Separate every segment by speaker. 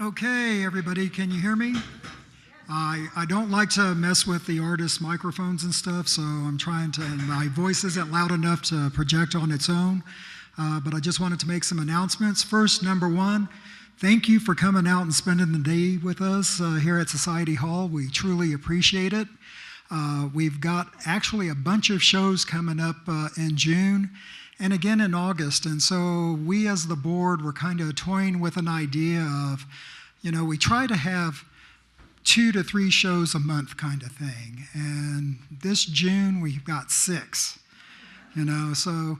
Speaker 1: Okay, everybody, can you hear me? I don't like to mess with the artist's microphones and stuff, so I'm trying to, and my voice isn't loud enough to project on its own, but I just wanted to make some announcements. First, number one, thank you for coming out and spending the day with us here at Society Hall. We truly appreciate it. We've got actually a bunch of shows coming up in June and again in August. And so we as the board were kind of toying with an idea of, we try to have 2 to 3 shows a month kind of thing. And this June we've got 6, so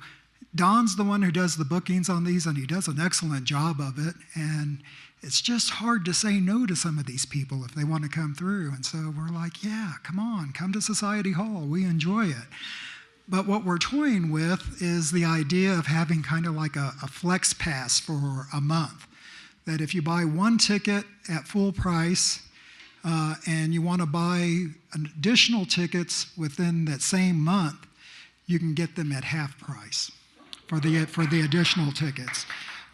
Speaker 1: Don's the one who does the bookings on these, and he does an excellent job of it. And it's just hard to say no to some of these people if they want to come through. And so we're like, yeah, come on, come to Society Hall. We enjoy it. But what we're toying with is the idea of having kind of like a flex pass for a month. That if you buy 1 ticket at full price and you want to buy additional tickets within that same month, you can get them at half price for the additional tickets.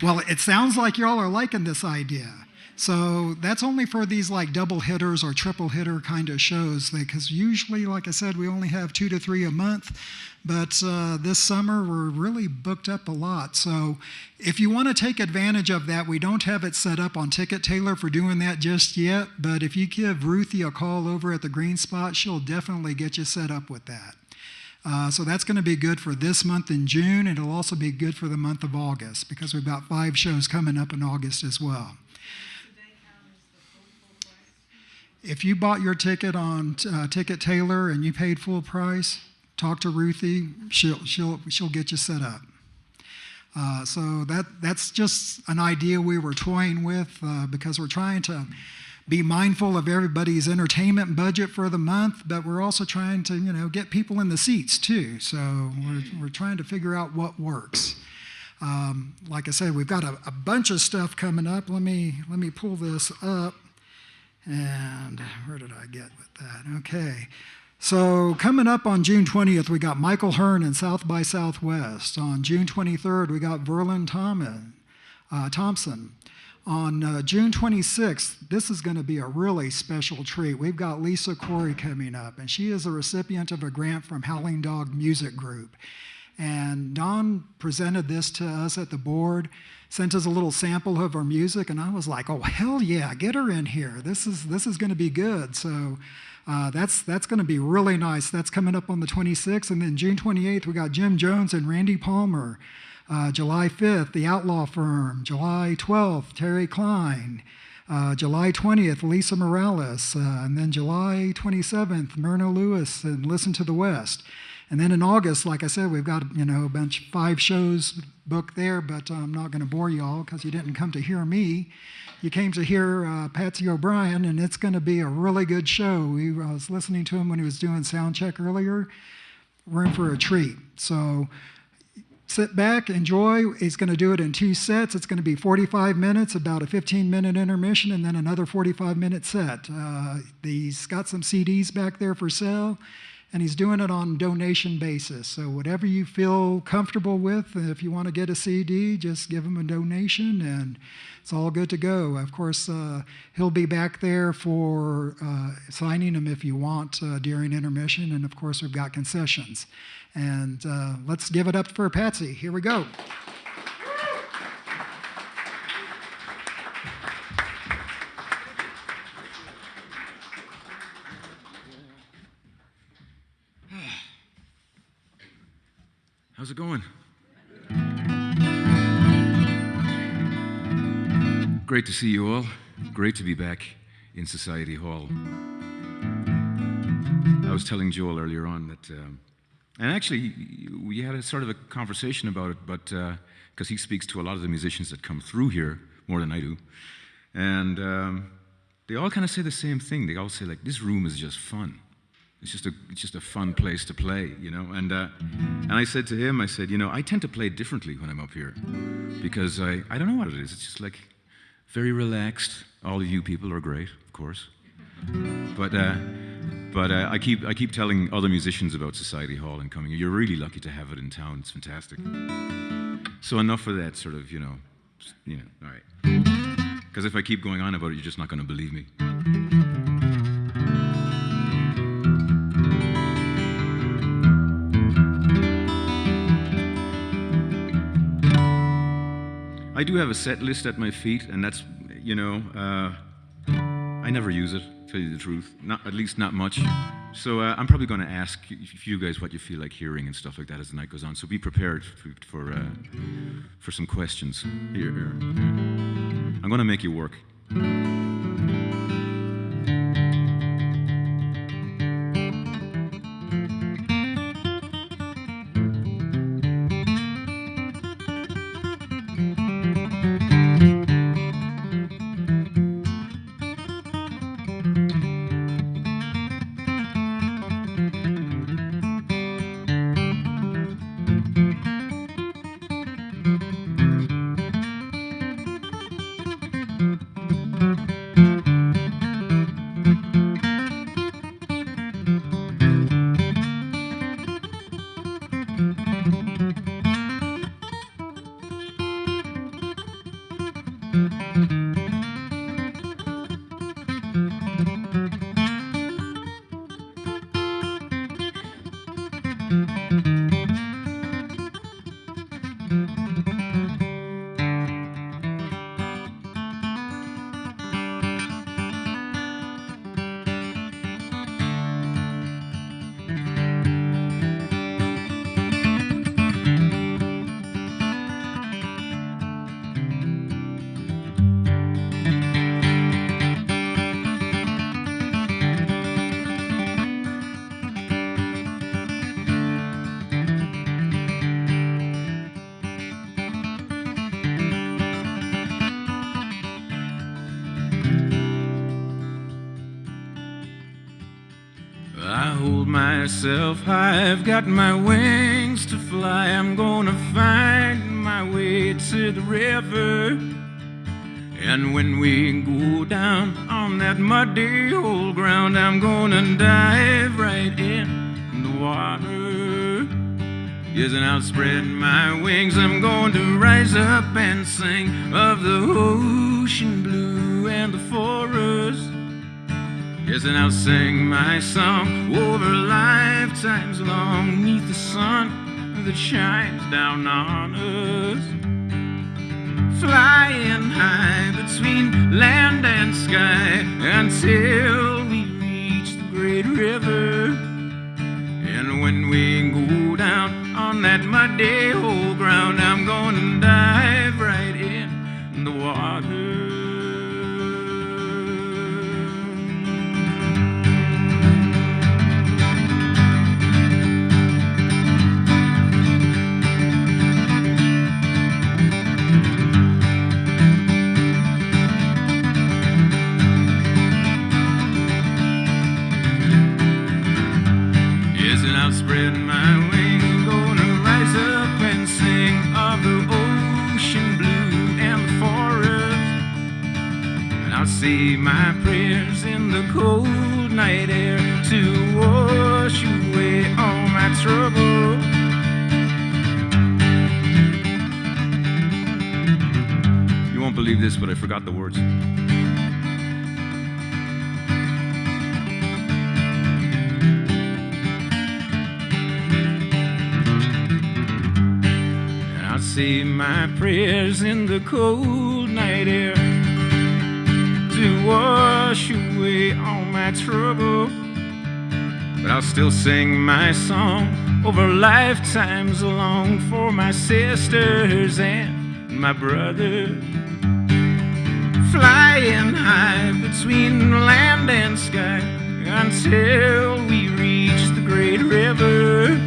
Speaker 1: Well, it sounds like y'all are liking this idea. So that's only for these like double hitters or triple hitter kind of shows, because usually, like I said, we only have 2 to 3 a month. But this summer, we're really booked up a lot. So if you want to take advantage of that, we don't have it set up on Ticket Tailor for doing that just yet. But if you give Ruthie a call over at the Green Spot, she'll definitely get you set up with that. So that's going to be good for this month in June. And it'll also be good for the month of August, because we've got 5 shows coming up in August as well. If you bought your ticket on Ticket Tailor and you paid full price, talk to Ruthie. She'll get you set up. So that's just an idea we were toying with because we're trying to be mindful of everybody's entertainment budget for the month, but we're also trying to get people in the seats too. So we're trying to figure out what works. Like I said, we've got a bunch of stuff coming up. Let me pull this up. And where did I get with that? Okay. So coming up on June 20th, we got Michael Hearn in South by Southwest. On June 23rd, we got Verlin Thompson. On June 26th, this is going to be a really special treat. We've got Lisa Corey coming up, and she is a recipient of a grant from Howling Dog Music Group. And Don presented this to us at the board, sent us a little sample of her music, and I was like, oh, hell yeah, get her in here. This is going to be good. So that's going to be really nice. That's coming up on the 26th. And then June 28th, we got Jim Jones and Randy Palmer. July 5th, The Outlaw Firm. July 12th, Terry Klein. July 20th, Lisa Morales. And then July 27th, Myrna Lewis and Listen to the West. And then in August, like I said, we've got a bunch, 5 shows booked there, but I'm not going to bore you all because you didn't come to hear me. You came to hear Patsy O'Brien, and it's going to be a really good show. I was listening to him when he was doing sound check earlier. We're in for a treat. So sit back, enjoy. He's going to do it in 2 sets. It's going to be 45 minutes, about a 15-minute intermission, and then another 45-minute set. He's got some CDs back there for sale. And he's doing it on donation basis. So whatever you feel comfortable with, if you want to get a CD, just give him a donation and it's all good to go. Of course, he'll be back there for signing them if you want during intermission. And of course, we've got concessions. And let's give it up for Patsy. Here we go.
Speaker 2: How's it going? Great to see you all. Great to be back in Society Hall. I was telling Joel earlier on that, and actually we had a sort of a conversation about it, but because he speaks to a lot of the musicians that come through here more than I do, and they all kind of say the same thing. They all say like, this room is just fun. It's just a fun place to play, And I said to him, I said, I tend to play differently when I'm up here because I don't know what it is. It's just like very relaxed. All of you people are great, of course, but I keep telling other musicians about Society Hall and coming. You're really lucky to have it in town. It's fantastic. So enough of that sort of, all right. Because if I keep going on about it, you're just not going to believe me. I do have a set list at my feet, and that's, you know, I never use it, to tell you the truth. At least not much. So I'm probably going to ask you guys what you feel like hearing and stuff like that as the night goes on. So be prepared for some questions. Here. I'm going to make you work. Myself high, I've got my wings to fly. I'm gonna find my way to the river. And when we go down on that muddy old ground, I'm gonna dive right in the water. Yes, and I'll spread my wings. I'm going to rise up and sing of the ocean blue and the forest. Yes, and I'll sing my song over lifetimes long, neath the sun that shines down on us. Flying high between land and sky until we reach the great river. And when we go down on that muddy old ground, I'm gonna dive right in the water. Spread my wings, I'm gonna rise up and sing of the ocean blue and the forest. And I'll say my prayers in the cold night air to wash away all my trouble. You won't believe this, but I forgot the words. Say my prayers in the cold night air to wash away all my trouble. But I'll still sing my song over lifetimes long for my sisters and my brothers. Flying high between land and sky until we reach the great river.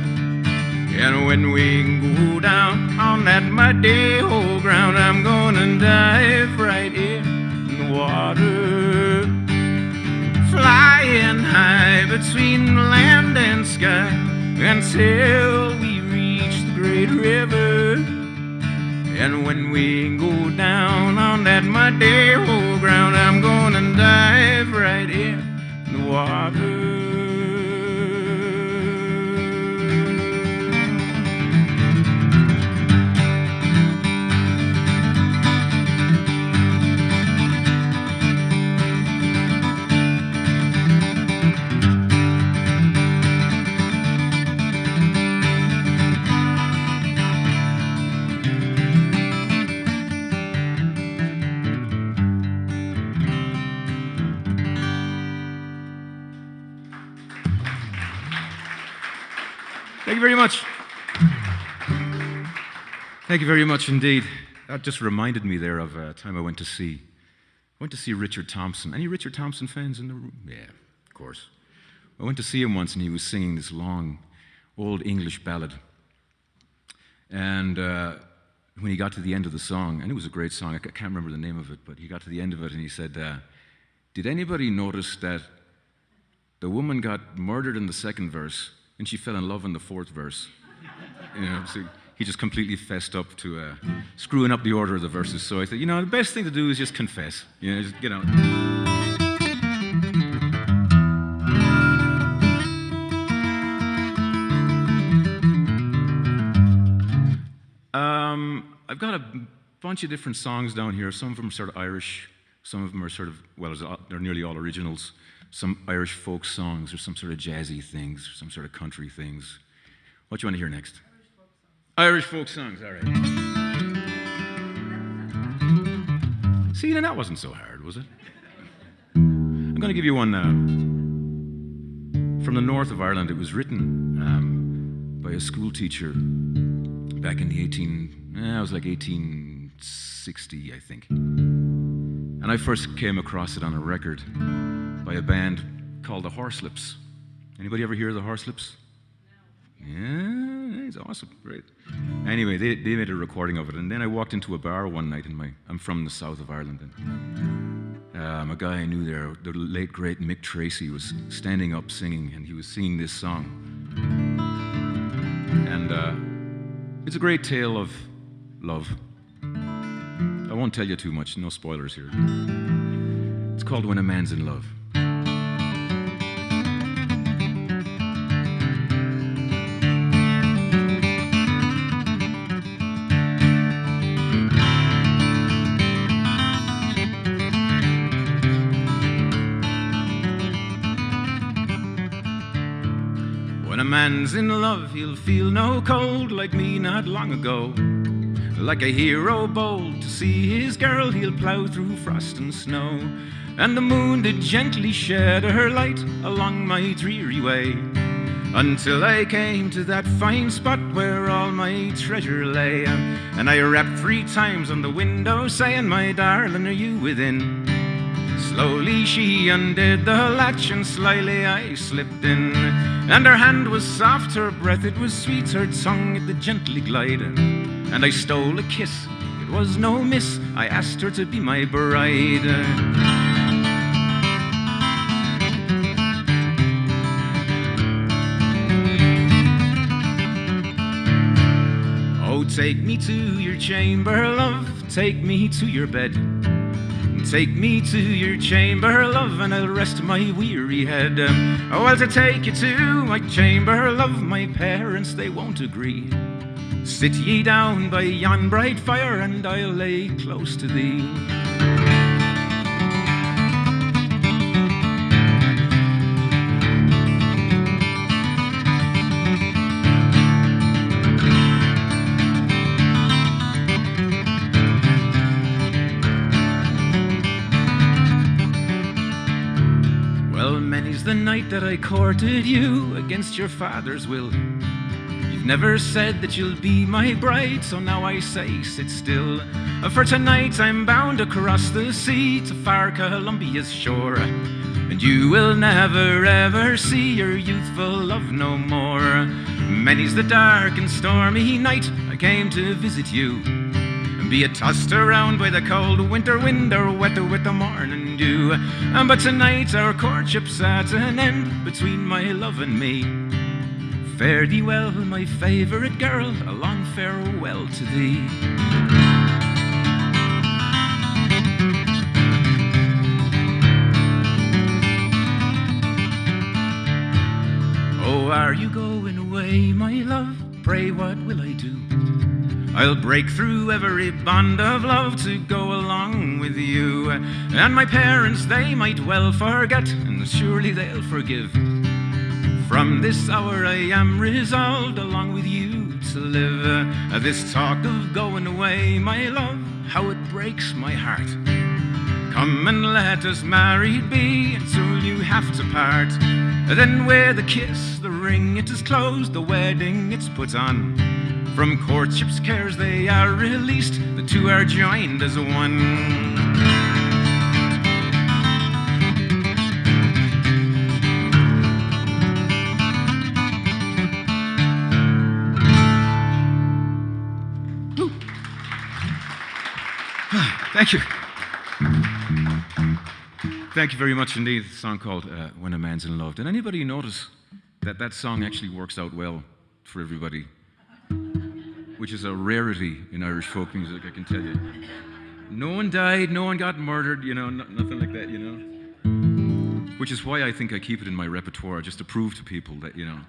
Speaker 2: And when we go down on that muddy old ground, I'm gonna dive right in the water. Flying high between land and sky until we reach the great river. And when we go down on that muddy old ground, I'm gonna dive right in the water. Thank you very much. Thank you very much indeed. That just reminded me there of a time I went to see Richard Thompson. Any Richard Thompson fans in the room? Yeah, of course. I went to see him once, and he was singing this long, old English ballad. And when he got to the end of the song, and it was a great song, I can't remember the name of it, but he got to the end of it, and he said, did anybody notice that the woman got murdered in the second verse, and she fell in love in the fourth verse? You know, so he just completely fessed up to screwing up the order of the verses. So I thought, the best thing to do is just confess. Just get out. I've got a bunch of different songs down here. Some of them are sort of Irish. Some of them are sort of, they're nearly all originals. Some Irish folk songs, or some sort of jazzy things, or some sort of country things. What do you want to hear next? Irish folk songs, all right. See, then that wasn't so hard, was it? I'm going to give you one from the north of Ireland. It was written by a school teacher back in the 1860, I think. And I first came across it on a record by a band called the Horselips. Anybody ever hear of the Horselips? Yeah, it's awesome, great. Anyway, they made a recording of it, and then I walked into a bar one night I'm from the south of Ireland, and a guy I knew there, the late great Mick Tracy, was standing up singing, and he was singing this song. And it's a great tale of love. I won't tell you too much, no spoilers here. It's called When a Man's in Love. When a man's in love, he'll feel no cold, like me not long ago. Like a hero bold, to see his girl, he'll plough through frost and snow. And the moon did gently shed her light along my dreary way, until I came to that fine spot where all my treasure lay. And I rapped 3 times on the window, saying, "My darling, are you within?" Slowly she undid the latch, and slyly I slipped in. And her hand was soft, her breath it was sweet, her tongue it did gently glide. And I stole a kiss, it was no miss, I asked her to be my bride. Oh, take me to your chamber, love, take me to your bed. Take me to your chamber, love, and I'll rest my weary head. Oh, well, to take you to my chamber, love, my parents, they won't agree. Sit ye down by yon bright fire, and I'll lay close to thee. The night that I courted you against your father's will. You've never said that you'll be my bride, so now I say sit still. For tonight I'm bound across the sea to far Columbia's shore, and you will never ever see your youthful love no more. Many's the dark and stormy night I came to visit you, be it tossed around by the cold winter wind or wet with the morning dew. But tonight our courtship's at an end between my love and me. Fare thee well, my favourite girl, a long farewell to thee. Oh, are you going away, my love? Pray, what will I do? I'll break through every bond of love to go along with you. And my parents, they might well forget, and surely they'll forgive. From this hour I am resolved along with you to live. This talk of going away, my love, how it breaks my heart. Come and let us married be until you have to part. Then with a kiss the ring it is closed, the wedding it's put on. From courtship's cares they are released, the two are joined as one. Thank you. Thank you very much indeed. It's a song called When a Man's in Love. Did anybody notice that that song actually works out well for everybody? Which is a rarity in Irish folk music, I can tell you. No one died, no one got murdered, you know, nothing like that, you know. Which is why I think I keep it in my repertoire, just to prove to people that, you know,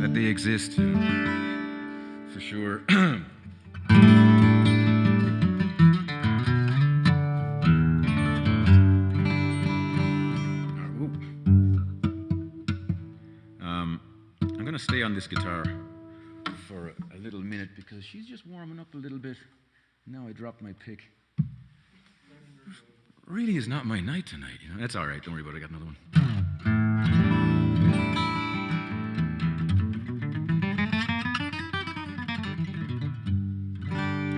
Speaker 2: that they exist, you know, for sure. I'm going to stay on this guitar for a little minute because she's just warming up a little bit. Now I dropped my pick. Really is not my night tonight, you know. That's all right. Don't worry about it. I got another one.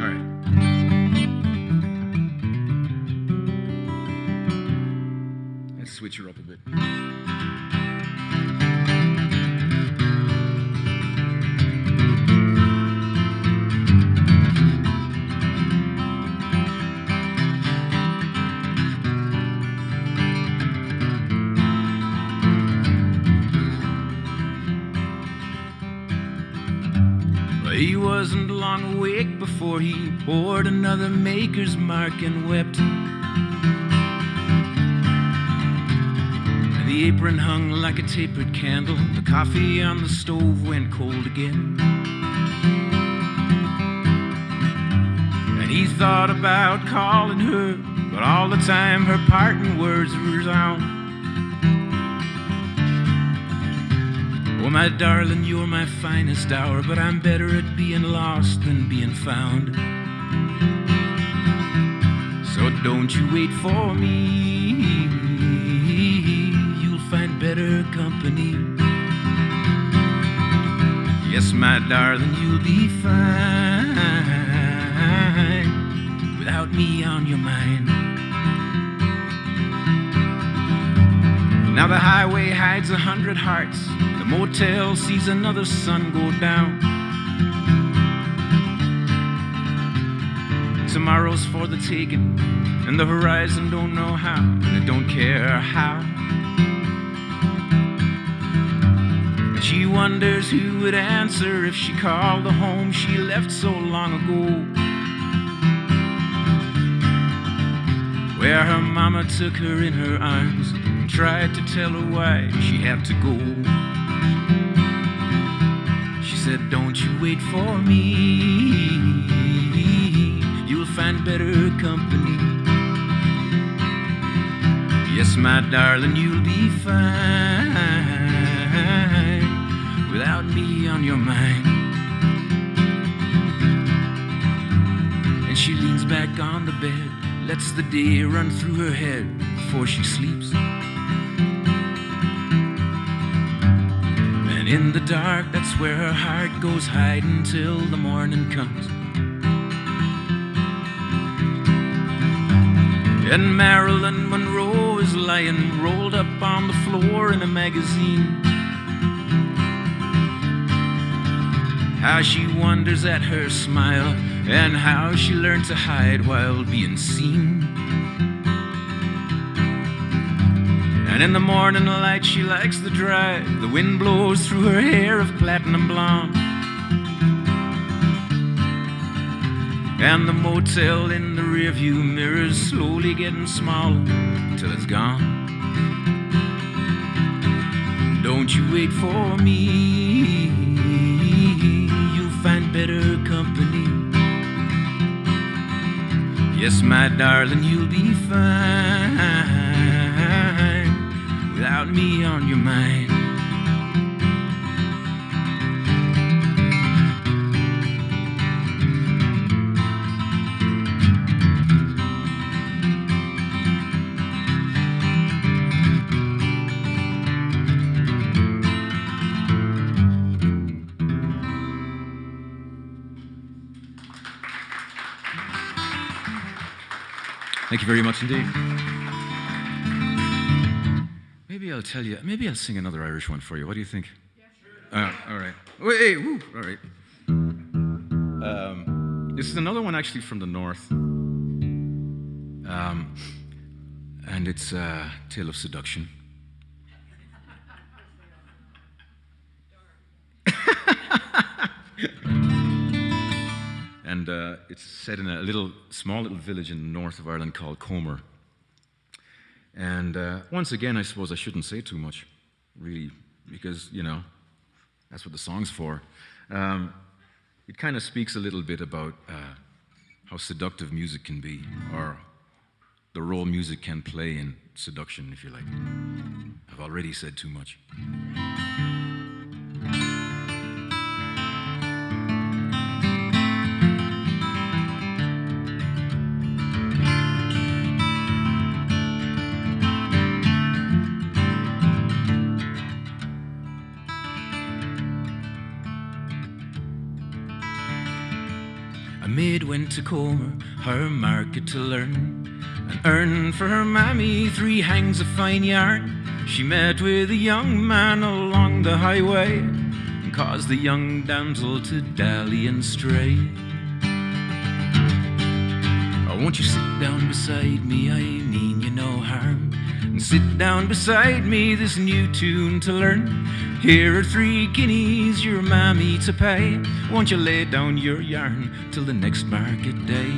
Speaker 2: All right. Let's switch her up a bit. He wasn't long awake before he poured another maker's mark and wept. The apron hung like a tapered candle. The coffee on the stove went cold again. And he thought about calling her, but all the time her parting words resound. Oh, my darling, you're my finest hour, but I'm better at being lost than being found. So don't you wait for me, you'll find better company. Yes, my darling, you'll be fine without me on your mind. Now the highway hides 100 hearts, the motel sees another sun go down. Tomorrow's for the taking, and the horizon don't know how, and it don't care how. She wonders who would answer if she called the home she left so long ago, where her mama took her in her arms and tried to tell her why she had to go. She said, don't you wait for me, you'll find better company. Yes, my darling, you'll be fine without me on your mind. And she leans back on the bed, lets the day run through her head before she sleeps. And in the dark, that's where her heart goes hiding till the morning comes. And Marilyn Monroe is lying rolled up on the floor in a magazine. How she wonders at her smile, and how she learned to hide while being seen. And in the morning light she likes the drive, the wind blows through her hair of platinum blonde. And the motel in the rearview mirror's slowly getting smaller till it's gone. Don't you wait for me, you'll find better company. Yes, my darling, you'll be fine without me on your mind. Thank you very much indeed. Maybe I'll sing another Irish one for you. What do you think? Yeah, sure. All right. Wait, woo, all right. This is another one actually from the north. And it's a tale of seduction. And it's set in a small little village in the north of Ireland called Comer. And once again, I suppose I shouldn't say too much, really, because, that's what the song's for. It kind of speaks a little bit about how seductive music can be, or the role music can play in seduction, if you like. I've already said too much. A maid went to Comer, her market to learn, and earn for her mammy 3 hangs of fine yarn. She met with a young man along the highway, and caused the young damsel to dally and stray. Oh, won't you sit down beside me, I mean you no harm, and sit down beside me this new tune to learn. Here are 3 guineas, your mammy to pay. Won't you lay down your yarn till the next market day?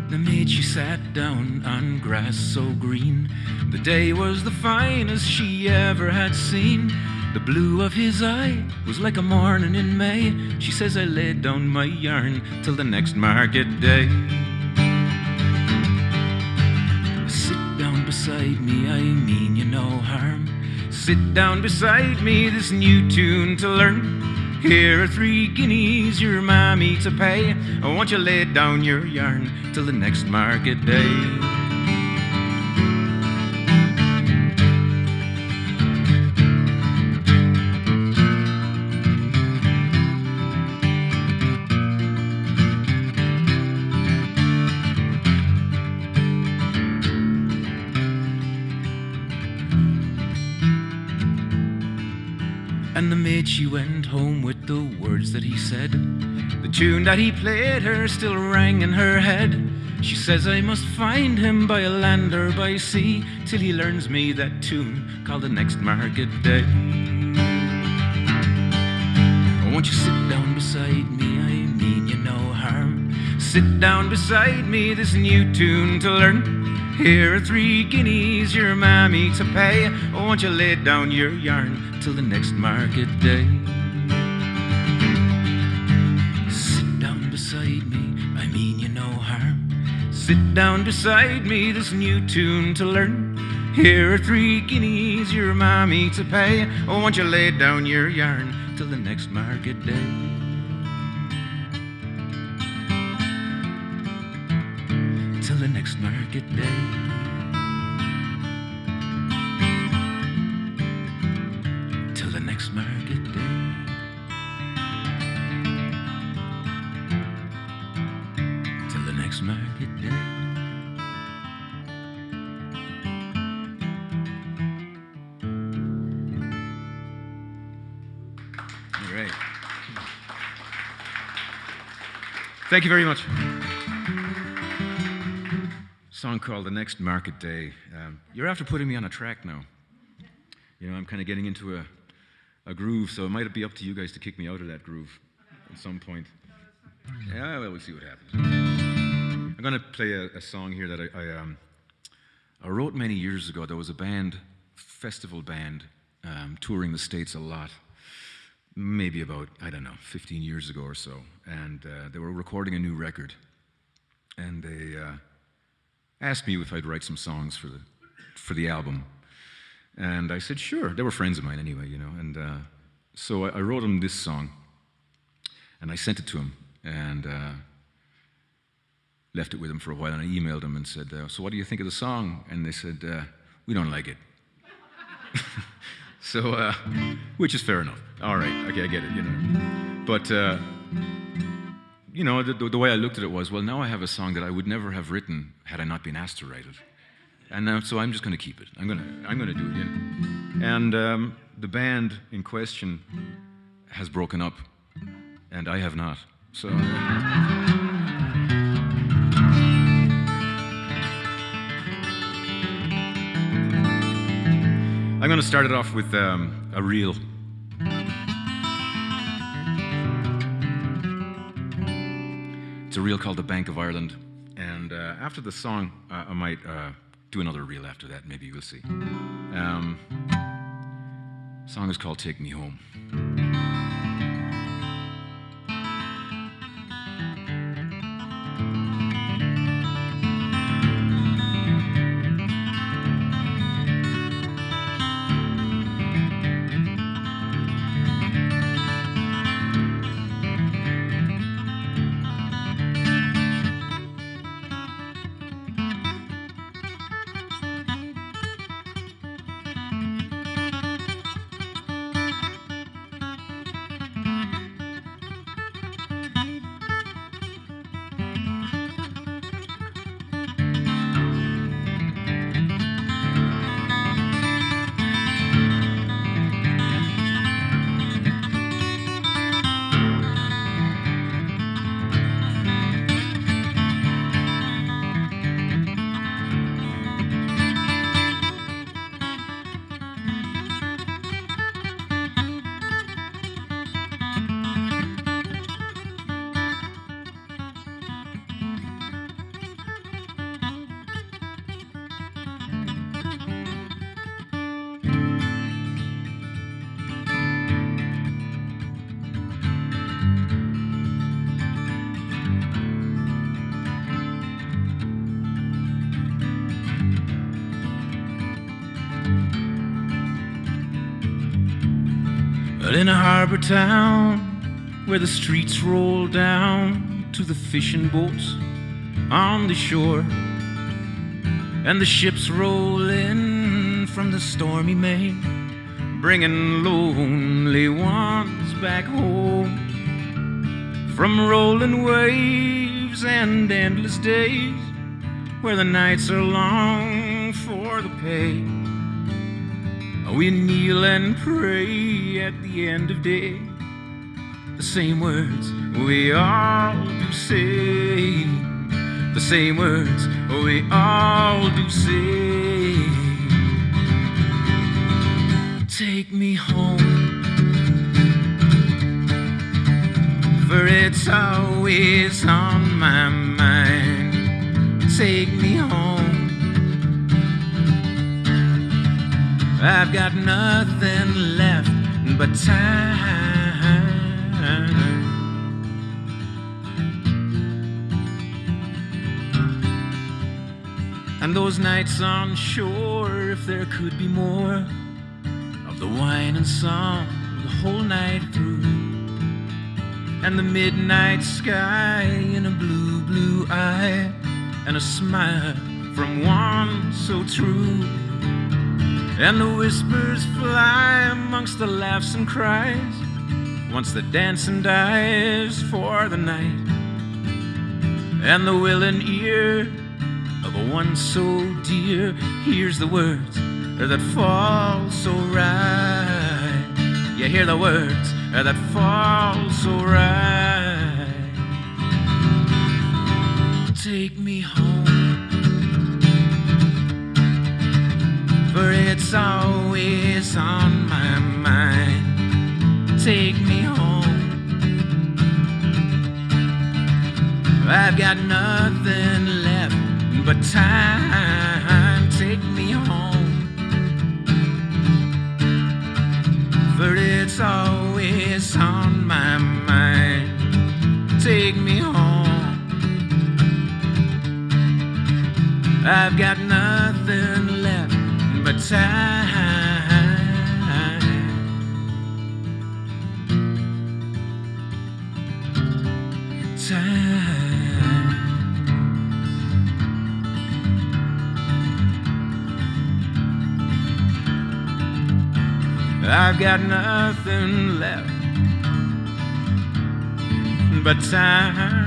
Speaker 2: The maid, she sat down on grass so green. The day was the finest she ever had seen. The blue of his eye was like a morning in May. She says, I laid down my yarn till the next market day. Sit down beside me, I mean you no harm. Sit down beside me, this new tune to learn. Here are 3 guineas, your mammy to pay. I want you lay down your yarn till the next market day. And the maid, she went home with the words that he said. The tune that he played her still rang in her head. She says, I must find him by land or by sea, till he learns me that tune called the next market day. Oh, won't you sit down beside me, I mean you no harm. Sit down beside me, this new tune to learn. Here are 3 guineas, your mammy to pay. Oh, won't you lay down your yarn till the next market day? Sit down beside me, I mean you no harm. Sit down beside me, this new tune to learn. Here are 3 guineas, your mammy to pay. Oh, won't you lay down your yarn till the next market day? Till the next market day. Till the next market day. Till the next market day. All right. Thank you very much. Song called The Next Market Day. You're after putting me on a track now. I'm kind of getting into a groove, so it might be up to you guys to kick me out of that groove at some point. Yeah, well, we'll see what happens. I'm going to play a song here that I wrote many years ago. There was a band, festival band, touring the States a lot, maybe about, 15 years ago or so. And they were recording a new record. And they asked me if I'd write some songs for the album. And I said, sure. They were friends of mine anyway, And so I wrote them this song. And I sent it to them. And left it with them for a while. And I emailed them and said, so what do you think of the song? And they said, we don't like it. So, which is fair enough. All right, okay, I get it, you know. But, you know, the way I looked at it was, well, now I have a song that I would never have written had I not been asked to write it. And now, so I'm just going to keep it. I'm going to do it, you know. And the band in question has broken up, and I have not. So... I'm going to start it off with a reel. It's a reel called The Bank of Ireland. And after the song, I might do another reel after that. Maybe we'll see. The song is called Take Me Home. But in a harbor town where the streets roll down to the fishing boats on the shore, and the ships roll in from the stormy main, bringing lonely ones back home. From rolling waves and endless days where the nights are long for the pay, we kneel and pray at the end of day, the same words we all do say, the same words we all do say. Take me home, for it's always on my mind. Take me home, I've got nothing left but time. And those nights on shore, if there could be more of the wine and song the whole night through, and the midnight sky in a blue, blue eye, and a smile from one so true. And the whispers fly amongst the laughs and cries once the dancing dies for the night, and the willing ear of a one so dear hears the words that fall so right. You hear the words that fall so right. Take me home, for it's always on my mind. Take me home, I've got nothing left but time. Take me home, for it's always on my mind. Take me home, I've got nothing left but time. I've got nothing left but time.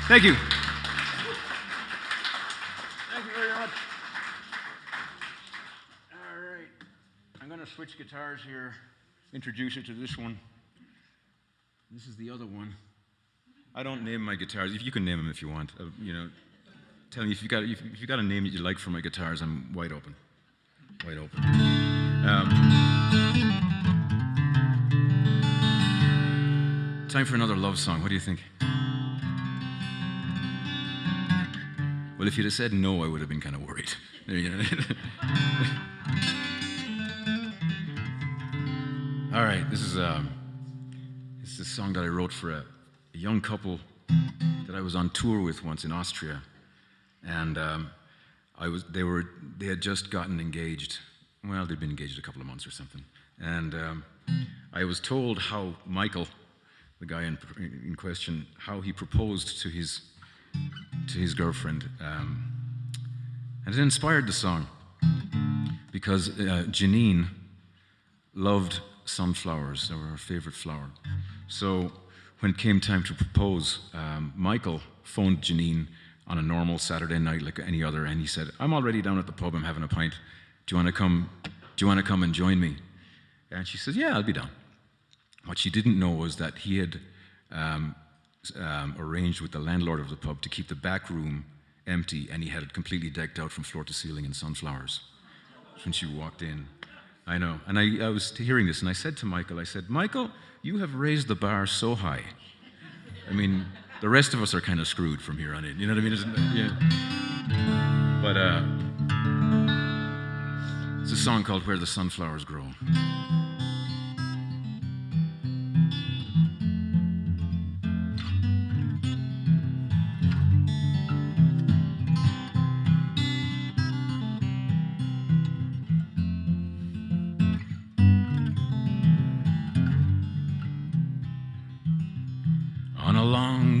Speaker 2: Thank you. Thank you very much. All right. I'm going to switch guitars here, introduce you to this one. This is the other one. I don't name my guitars. If you can name them if you want. You know, tell me if you got a name that you like for my guitars. I'm wide open. Wide open. Time for another love song. What do you think? Well, if you'd have said no, I would have been kind of worried. There you go. All right, this is a song that I wrote for a young couple that I was on tour with once in Austria, and they had just gotten engaged. Well, they'd been engaged a couple of months or something, and I was told how Michael, the guy in question, how he proposed to his girlfriend, and it inspired the song because Janine loved sunflowers. They were her favorite flower. So when it came time to propose, Michael phoned Janine on a normal Saturday night like any other, and he said, "I'm already down at the pub. I'm having a pint. Do you want to come and join me?" And she says, "Yeah, I'll be down." What she didn't know was that he had arranged with the landlord of the pub to keep the back room empty, and he had it completely decked out from floor to ceiling in sunflowers. When she walked in, I know. And I was hearing this, and I said to Michael, I said, "Michael, you have raised the bar so high. I mean, the rest of us are kind of screwed from here on in. You know what I mean?" Yeah. But it's a song called "Where the Sunflowers Grow."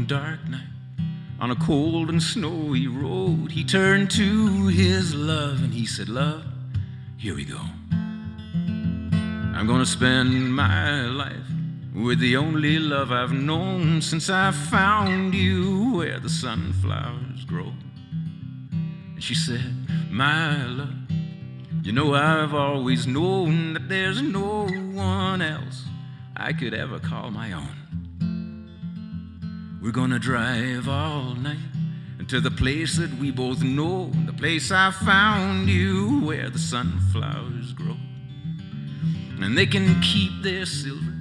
Speaker 2: Dark night, on a cold and snowy road, he turned to his love and he said, "Love, here we go. I'm gonna spend my life with the only love I've known since I found you where the sunflowers grow." And she said, "My love, you know I've always known that there's no one else I could ever call my own. We're gonna drive all night to the place that we both know, the place I found you where the sunflowers grow. And they can keep their silver,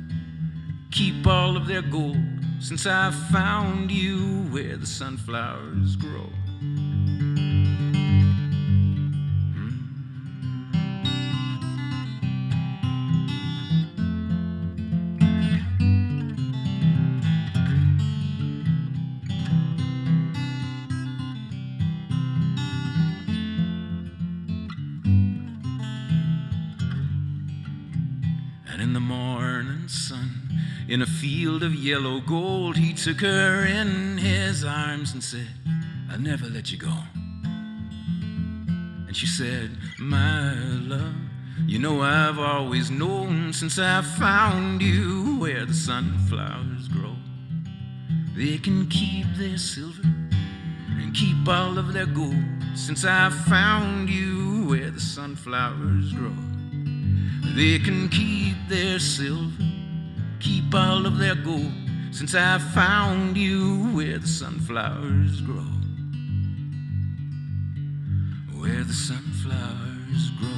Speaker 2: keep all of their gold, since I found you where the sunflowers grow." In a field of yellow gold, he took her in his arms and said, I'll never let you go. And she said, my love, you know I've always known since I found you where the sunflowers grow. They can keep their silver and keep all of their gold since I found you where the sunflowers grow. They can keep their silver, keep all of their gold since I found you where the sunflowers grow. Where the sunflowers grow.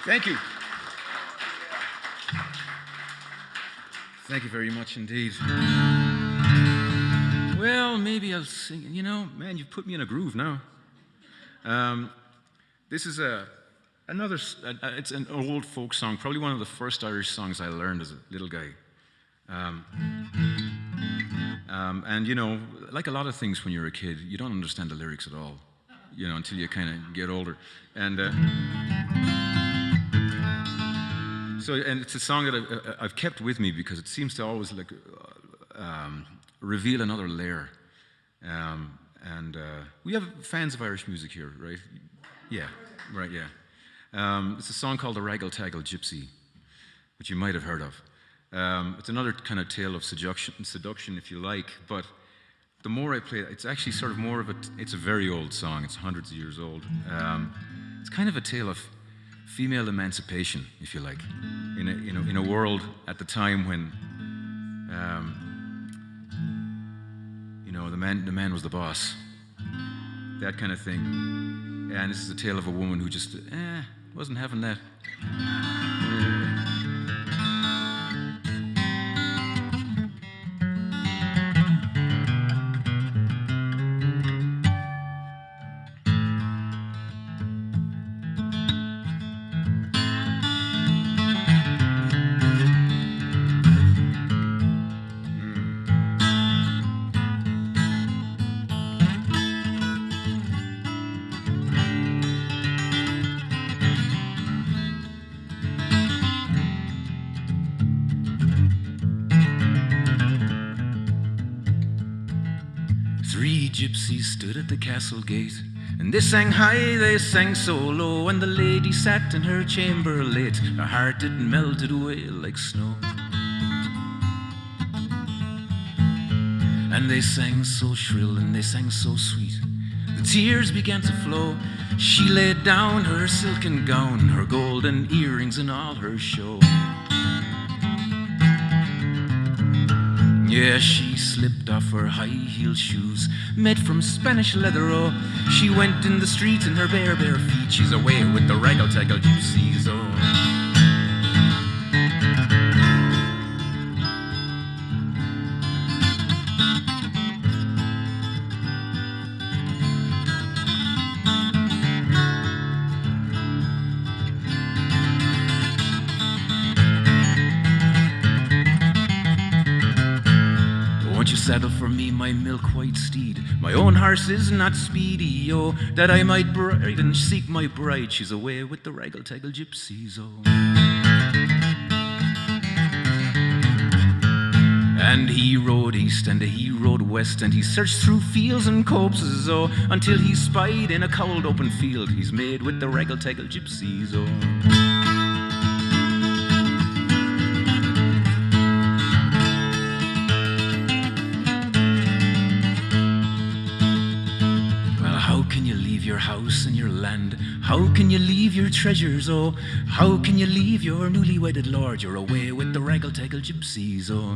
Speaker 2: Thank you. Thank you very much indeed. Well, maybe I'll sing. You know, man, you've put me in a groove now. This is it's an old folk song, probably one of the first Irish songs I learned as a little guy. And you know, like a lot of things when you're a kid, you don't understand the lyrics at all, you know, until you kind of get older. And and it's a song that I've kept with me because it seems to always like reveal another layer. We have fans of Irish music here, right? Yeah, right, yeah. It's a song called The Raggle-Taggle Gypsy, which you might have heard of. It's another kind of tale of seduction, if you like, but the more I play it, it's actually sort of more of it's a very old song. It's hundreds of years old. It's kind of a tale of female emancipation, if you like, in a world at the time when, you know, the man was the boss, that kind of thing. And this is a tale of a woman who just wasn't having that. Gypsies stood at the castle gate, and they sang high, they sang so low, and the lady sat in her chamber late, her heart it melted away like snow. And they sang so shrill and they sang so sweet, the tears began to flow. She laid down her silken gown, her golden earrings and all her show. Yeah, she slipped off her high-heeled shoes, made from Spanish leather, oh. She went in the street in her bare feet. She's away with the raggle-taggle gypsies, oh. Saddle for me my milk-white steed. My own horse is not speedy, oh, that I might bride and seek my bride. She's away with the raggle-taggle gypsies, oh. And he rode east and he rode west, and he searched through fields and copses, oh, until he spied in a cowled open field he's made with the raggle-taggle gypsies, oh. Your house and your land, how can you leave your treasures, oh? How can you leave your newly wedded lord? You're away with the raggle-taggle gypsies, oh.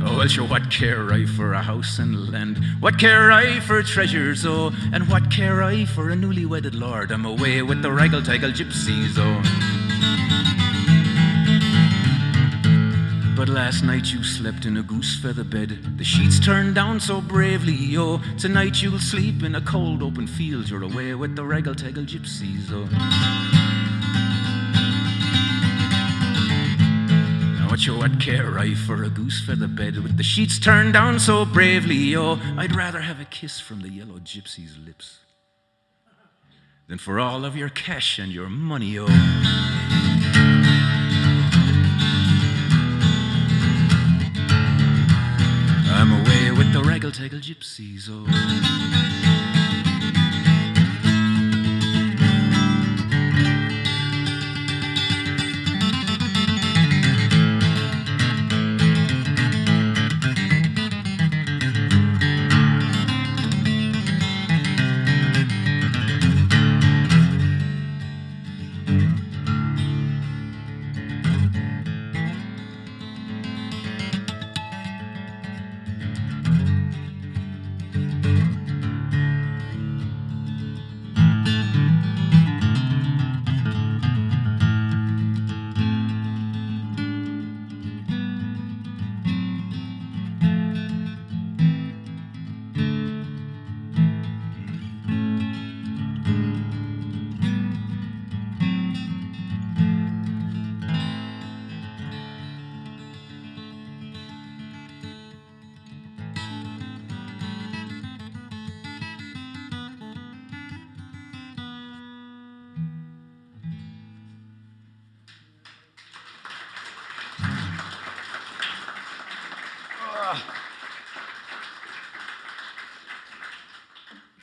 Speaker 2: Oh, well, sure, what care I for a house and land? What care I for treasures, oh? And what care I for a newly wedded lord? I'm away with the raggle-taggle gypsies, oh. But But last night you slept in a goose feather bed, the sheets turned down so bravely, oh. Tonight you'll sleep in a cold open field, you're away with the raggle-taggle gypsies, oh. Now what care I for a goose feather bed with the sheets turned down so bravely, oh. I'd rather have a kiss from the yellow gypsy's lips than for all of your cash and your money, oh. I'm away with the raggle-taggle gypsies, oh.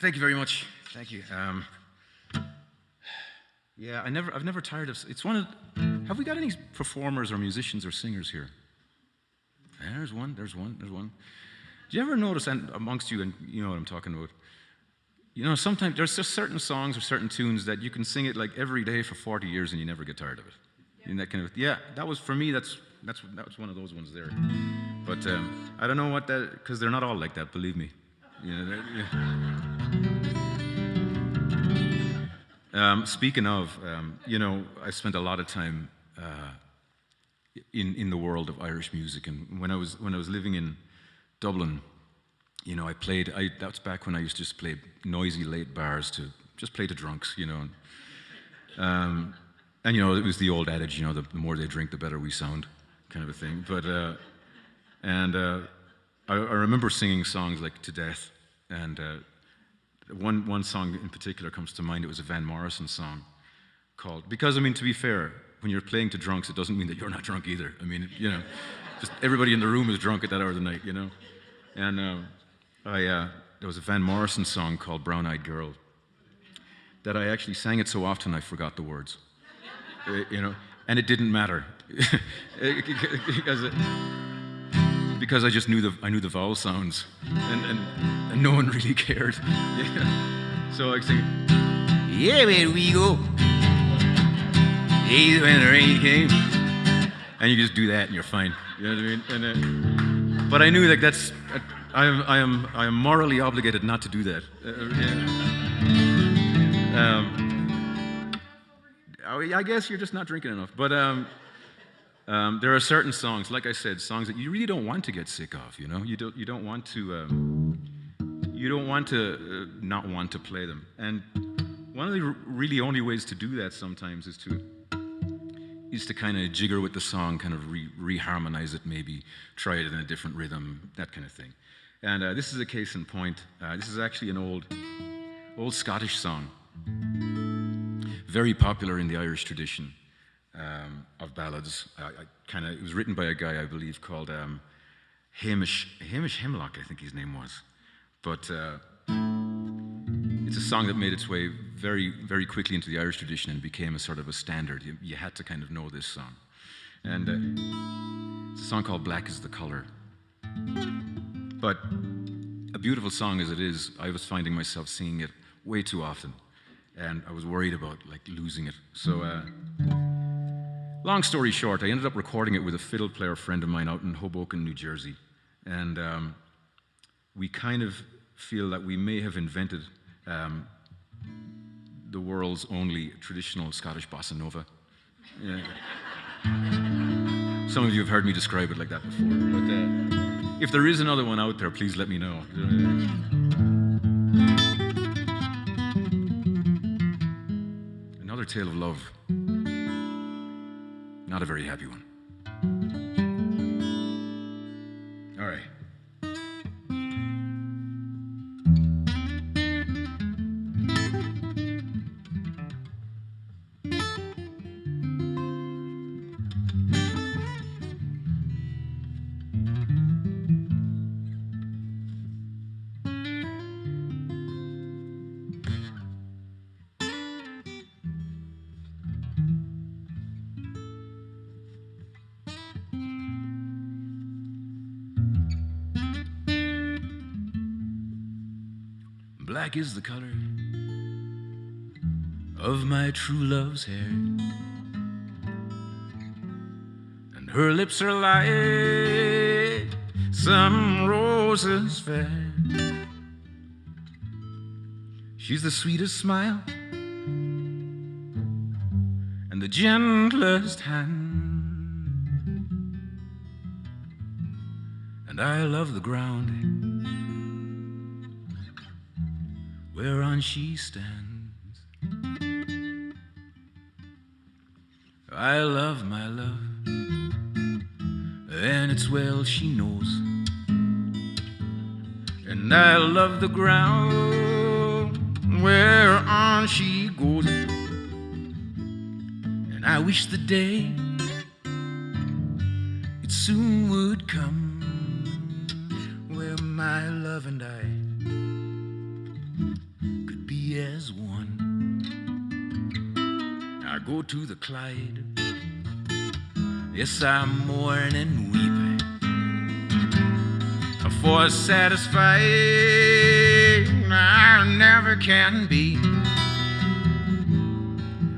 Speaker 2: Thank you very much. Thank you. Yeah, I've never tired of. It's one of. Have we got any performers or musicians or singers here? There's one. There's one. Do you ever notice, and amongst you, and you know what I'm talking about? You know, sometimes there's just certain songs or certain tunes that you can sing it like every day for 40 years and you never get tired of it. Yeah. And that kind of. Yeah, that was for me. That was one of those ones there. But I don't know what that, because they're not all like that. Believe me. You know, speaking of, you know, I spent a lot of time in the world of Irish music, and when I was living in Dublin, you know, that's back when I used to just play noisy late bars to just play to drunks, you know, and you know, it was the old adage, you know, the more they drink, the better we sound, kind of a thing. But I remember singing songs like "To Death," and one song in particular comes to mind. It was a Van Morrison song called, because I mean, to be fair, when you're playing to drunks, it doesn't mean that you're not drunk either. I mean, you know, just everybody in the room is drunk at that hour of the night, you know. And there was a Van Morrison song called "Brown Eyed Girl" that I actually sang it so often I forgot the words, you know, and it didn't matter because I just knew the vowel sounds, and no one really cared. Yeah. So I sing, "Yeah, where we go, hey, when the rain came," and you just do that and you're fine. You know what I mean? But I knew that I am morally obligated not to do that. I guess you're just not drinking enough. But there are certain songs, like I said, songs that you really don't want to get sick of. You know, you don't want to not want to play them. And one of the really only ways to do that sometimes is to kind of jigger with the song, kind of reharmonize it, maybe try it in a different rhythm, that kind of thing. And this is a case in point. This is actually an old Scottish song, very popular in the Irish tradition of ballads. It was written by a guy, I believe, called Hamish Hemlock, I think his name was. But it's a song that made its way very, very quickly into the Irish tradition and became a sort of a standard. You had to kind of know this song. And it's a song called "Black is the Color." But a beautiful song as it is, I was finding myself singing it way too often. And I was worried about like losing it. So long story short, I ended up recording it with a fiddle player friend of mine out in Hoboken, New Jersey. And we kind of feel that we may have invented the world's only traditional Scottish bossa nova. Yeah. Some of you have heard me describe it like that before. But if there is another one out there, please let me know. Another tale of love. Not a very happy one. All right. Black is the color of my true love's hair, and her lips are like some roses fair. She's the sweetest smile and the gentlest hand, and I love the ground whereon she stands. I love my love, and it's well she knows, and I love the ground whereon she goes, and I wish the day it soon would come where my love and I as one. I go to the Clyde, yes, I mourn and weep, for satisfied I never can be.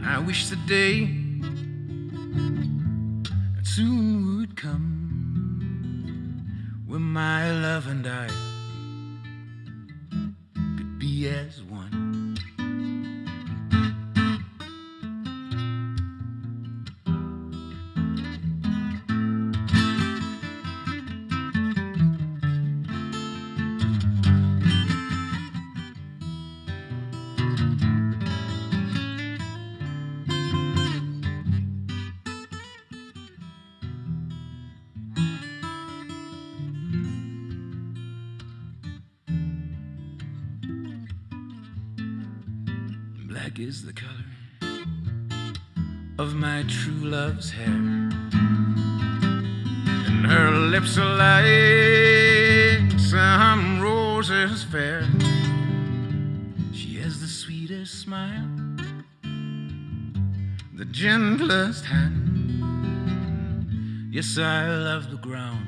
Speaker 2: I wish the day that soon would come when my love and I could be as one. Black is the color of my true love's hair, and her lips are like some roses fair. She has the sweetest smile, the gentlest hand. Yes, I love the ground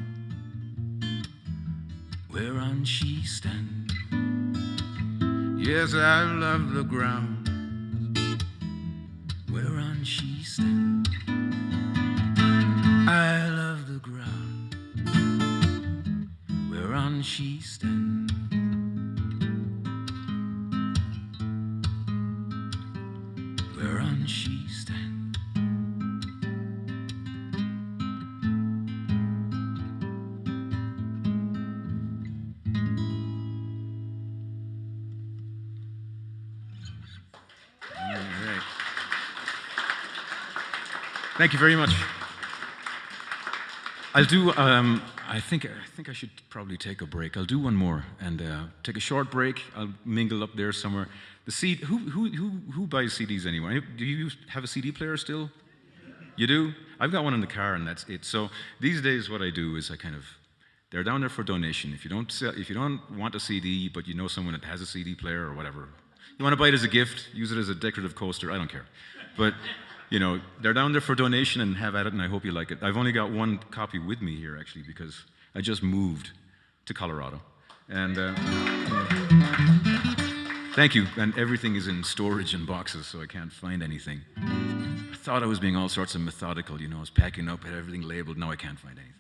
Speaker 2: whereon she stands. Yes, I love the ground whereon she stands. I love the ground whereon she stands. Whereon she stands. Thank you very much. I'll do. I think I should probably take a break. I'll do one more and take a short break. I'll mingle up there somewhere. The CD. Who buys CDs anyway? Do you have a CD player still? You do? I've got one in the car, and that's it. So these days, what I do is they're down there for donation. If you don't want a CD, but you know someone that has a CD player or whatever, you want to buy it as a gift, use it as a decorative coaster. I don't care, but. You know, they're down there for donation, and have at it, and I hope you like it. I've only got one copy with me here, actually, because I just moved to Colorado. And thank you. And everything is in storage in boxes, so I can't find anything. I thought I was being all sorts of methodical, you know, I was packing up, had everything labeled. Now I can't find anything.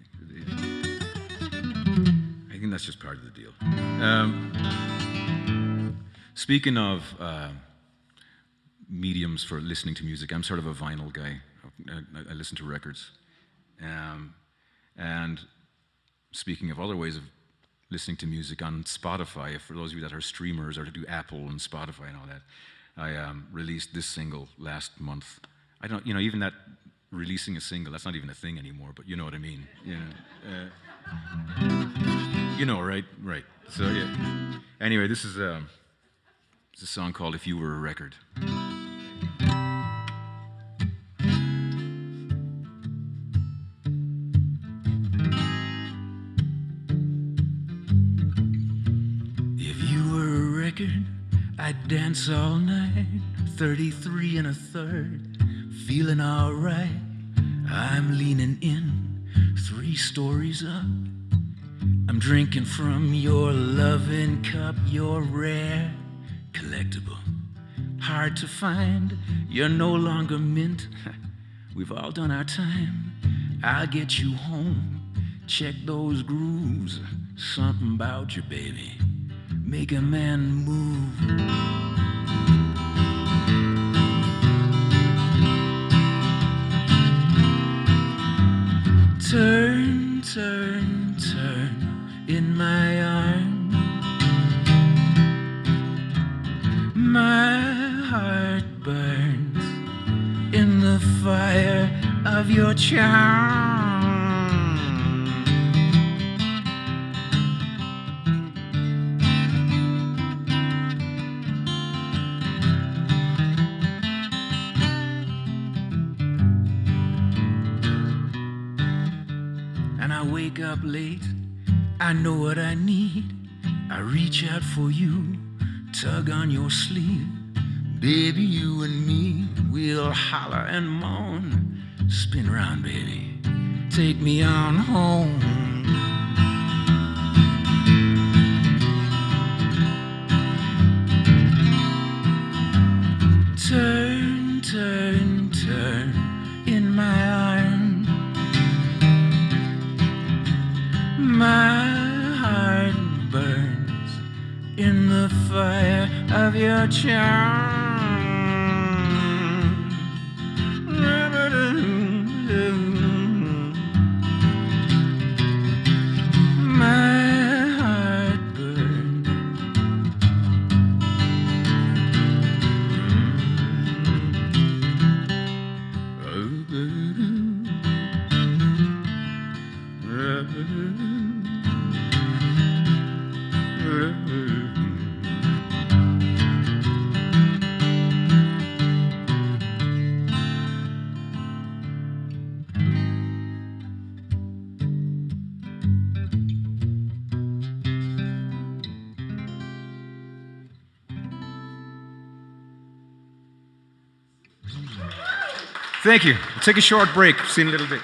Speaker 2: I think that's just part of the deal. Speaking of mediums for listening to music, I'm sort of a vinyl guy. I listen to records. speaking of other ways of listening to music on Spotify, for those of you that are streamers or to do Apple and Spotify and all that, I released this single last month. I don't, even that releasing a single, that's not even a thing anymore, but you know what I mean. Right? Right. So, yeah. Anyway, this is a song called If You Were a Record. I'd dance all night, 33 and a third, feeling alright. I'm leaning in, 3 stories up. I'm drinking from your loving cup, your rare collectible. Hard to find, you're no longer mint. We've all done our time. I'll get you home, check those grooves. Something about you, baby, make a man move. Turn, turn, turn in my arms. My heart burns in the fire of your charm. I wake up late, I know what I need. I reach out for you, tug on your sleeve. Baby, you and me, we'll holler and moan. Spin round, baby, take me on home. Turn, turn, turn in my arms. My heart burns in the fire of your charm. My heart burns. Thank you. We'll take a short break. See you in a little bit.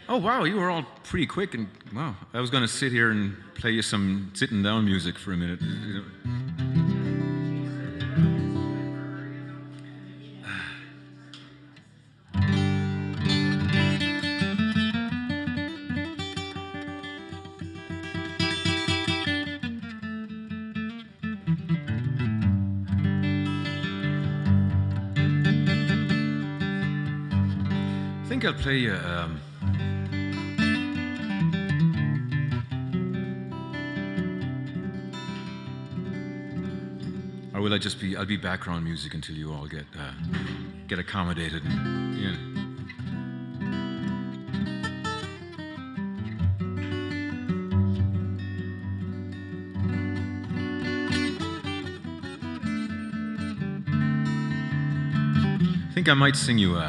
Speaker 2: Oh, wow, you were all pretty quick. And wow, I was going to sit here and play you some sitting down music for a minute. You know. I think I'll play you. Or will I just be? I'll be background music until you all get accommodated. Yeah. I think I might sing you.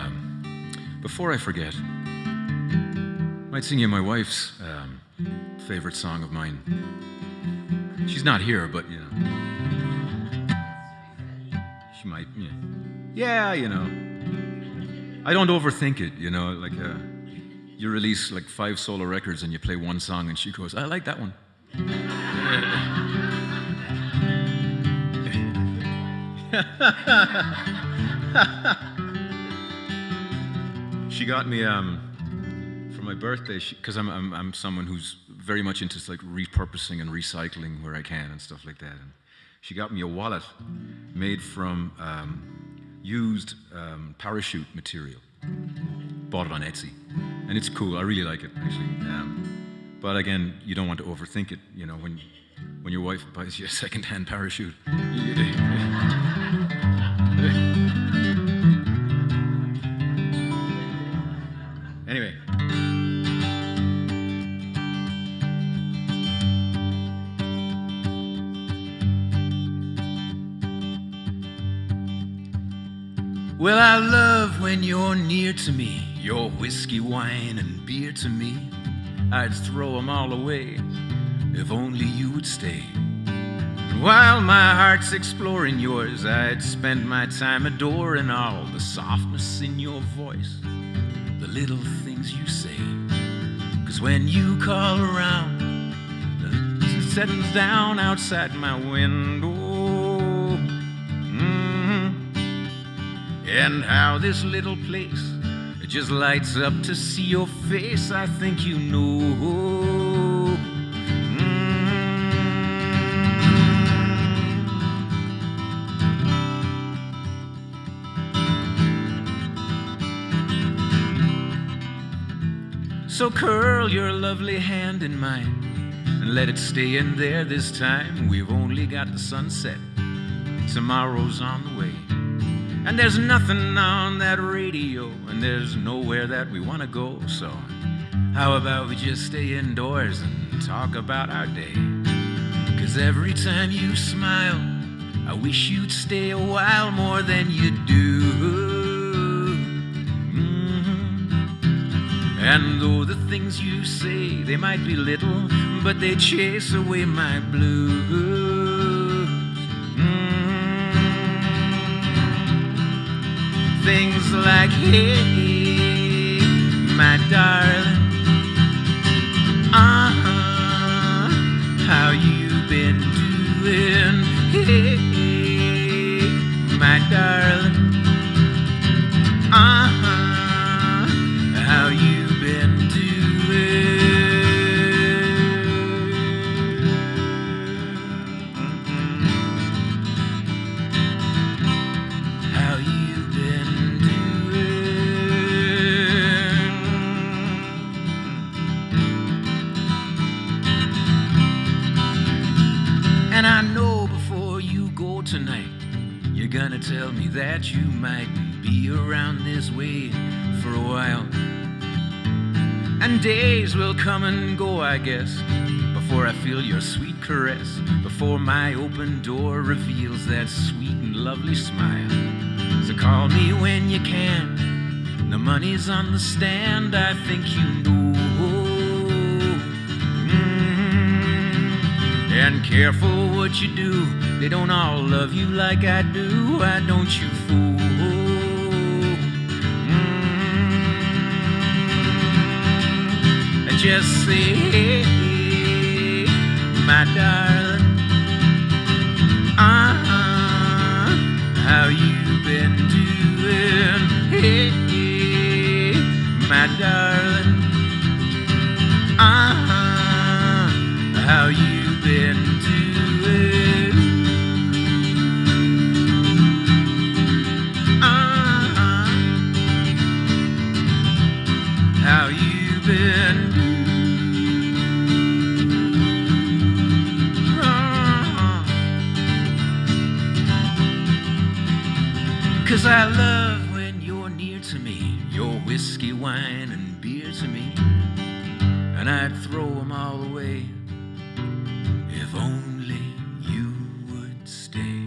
Speaker 2: Before I forget, I might sing you my wife's favorite song of mine. She's not here, but you know, she might. Yeah, you know. I don't overthink it, you know. Like you release like 5 solo records and you play one song, and she goes, "I like that one." She got me for my birthday, because I'm someone who's very much into like repurposing and recycling where I can and stuff like that. And she got me a wallet made from used parachute material. Bought it on Etsy, and it's cool. I really like it actually. But again, you don't want to overthink it. You know, when your wife buys you a second-hand parachute. Anyway. Well, I love when you're near to me. Your whiskey, wine, and beer to me. I'd throw 'em all away if only you would stay. And while my heart's exploring yours, I'd spend my time adoring all the softness in your voice, the little things you say. 'Cause when you call around, the settles down outside my window. And how this little place, it just lights up to see your face, I think you know. So curl your lovely hand in mine and let it stay in there this time. We've only got the sunset, tomorrow's on the way. And there's nothing on that radio, and there's nowhere that we want to go. So how about we just stay indoors and talk about our day? 'Cause every time you smile, I wish you'd stay a while more than you do. And though the things you say, they might be little, but they chase away my blues. Things like, hey, my darling, how you been doing? Hey, my darling, how you been doing? How you been doing? And I know before you go tonight, you're gonna tell me that you mightn't be around this way for a while. And days will come and go, I guess, before I feel your sweet caress, before my open door reveals that sweet and lovely smile. So call me when you can, the money's on the stand, I think you know. And careful what you do, they don't all love you like I do, why don't you fool? just say, hey, my darling, how you been doing? Hey, my darling, how you been doing? How you been doing? 'Cause I love when you're near to me, your whiskey, wine, and beer to me, and I'd throw them all away if only you would stay.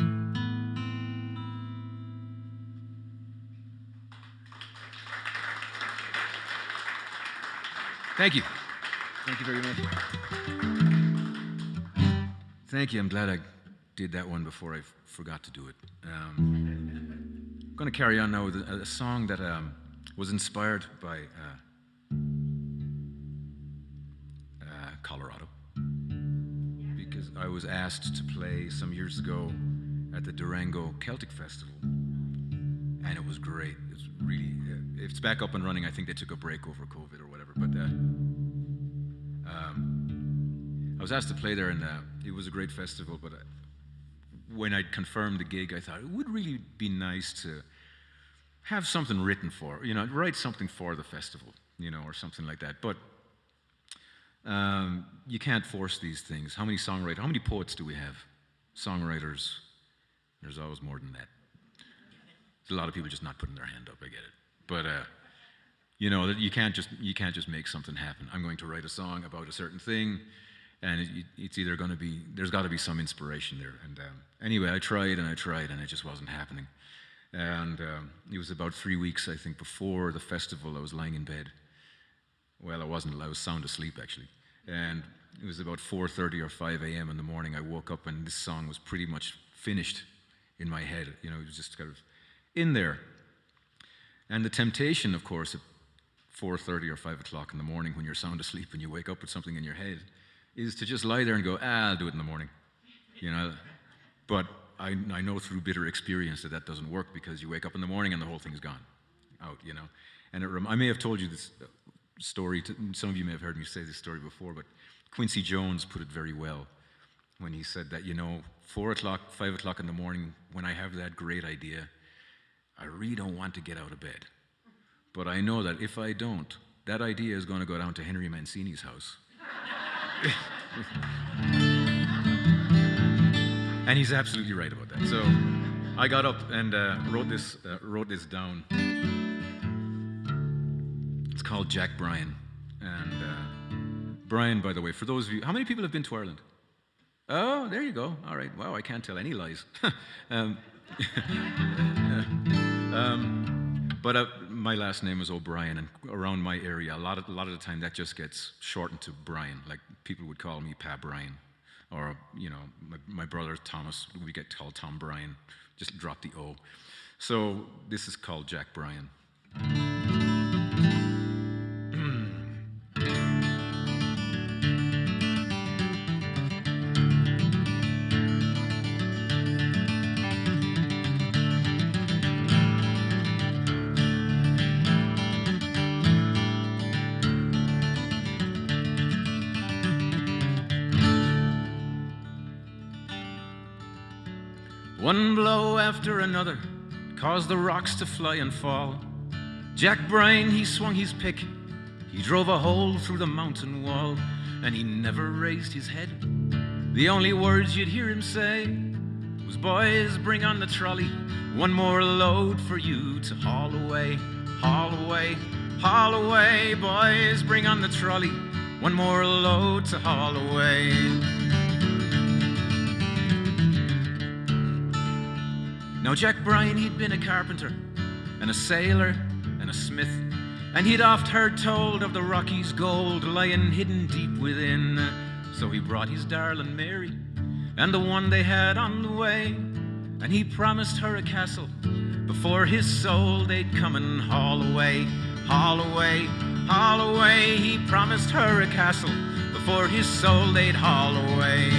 Speaker 2: Thank you. Thank you very much. Thank you. I'm glad I did that one before I forgot to do it. I'm going to carry on now with a song that was inspired by Colorado, because I was asked to play some years ago at the Durango Celtic Festival, and it was great. It's really, it's back up and running. I think they took a break over COVID or whatever, but I was asked to play there, and it was a great festival, but when I confirmed the gig, I thought it would really be nice to have something written for, write something for the festival, or something like that. But you can't force these things. How many poets do we have? Songwriters? There's always more than that. There's a lot of people just not putting their hand up, I get it. But, you can't just make something happen. I'm going to write a song about a certain thing, and it's either going to be, there's got to be some inspiration there. And anyway, I tried, and it just wasn't happening. And it was about 3 weeks, I think, before the festival. I was lying in bed. Well, I wasn't. I was sound asleep, actually. And it was about 4:30 or 5 a.m. in the morning. I woke up, and this song was pretty much finished in my head. It was just kind of in there. And the temptation, of course, at 4:30 or 5 o'clock in the morning, when you're sound asleep and you wake up with something in your head, is to just lie there and go, I'll do it in the morning. But I know through bitter experience that doesn't work, because you wake up in the morning and the whole thing is gone, out. And I may have told you this story. Some of you may have heard me say this story before, but Quincy Jones put it very well when he said that, 4 o'clock, 5 o'clock in the morning, when I have that great idea, I really don't want to get out of bed. But I know that if I don't, that idea is going to go down to Henry Mancini's house. And he's absolutely right about that. So I got up and wrote this down. It's called Jack Bryan. And Brian, by the way, for those of you, how many people have been to Ireland? Oh, there you go. All right. Wow, I can't tell any lies. But my last name is O'Brien, and around my area, a lot of the time that just gets shortened to Brian. Like, people would call me Pa Brian, or my brother Thomas, we get called Tom Bryan. Just drop the O. So this is called Jack Bryan. One blow after another caused the rocks to fly and fall. Jack Bryan, he swung his pick, he drove a hole through the mountain wall, and he never raised his head. The only words you'd hear him say was, boys, bring on the trolley, one more load for you to haul away, haul away, haul away. Boys, bring on the trolley, one more load to haul away. Now Jack Bryan, he'd been a carpenter and a sailor and a smith, and he'd oft heard told of the Rockies' gold lying hidden deep within. So he brought his darling Mary and the one they had on the way, and he promised her a castle before his soul they'd come and haul away, haul away, haul away. He promised her a castle before his soul they'd haul away.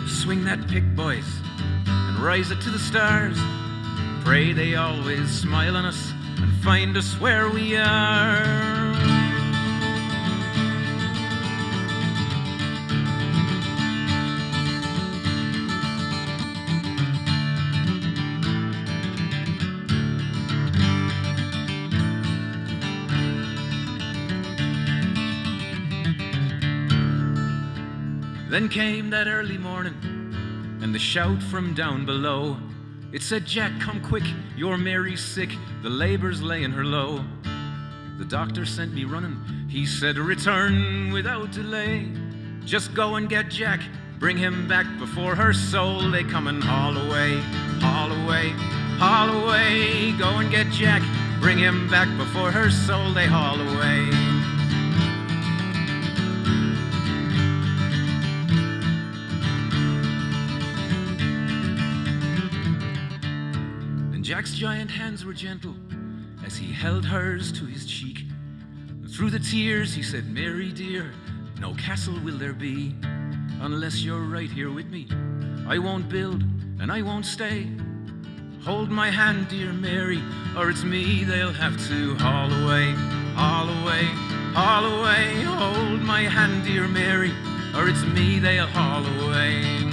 Speaker 2: Swing that pick, boys, and rise it to the stars. Pray they always smile on us and find us where we are. Then came that early morning, and the shout from down below. It said, "Jack, come quick, your Mary's sick, the labour's laying her low." The doctor sent me running, he said, "Return without delay. Just go and get Jack, bring him back before her soul they come and haul away, haul away, haul away. Go and get Jack, bring him back before her soul they haul away." Jack's giant hands were gentle as he held hers to his cheek. Through the tears he said, "Mary dear, no castle will there be unless you're right here with me. I won't build and I won't stay. Hold my hand, dear Mary, or it's me they'll have to haul away, haul away, haul away. Hold my hand, dear Mary, or it's me they'll haul away."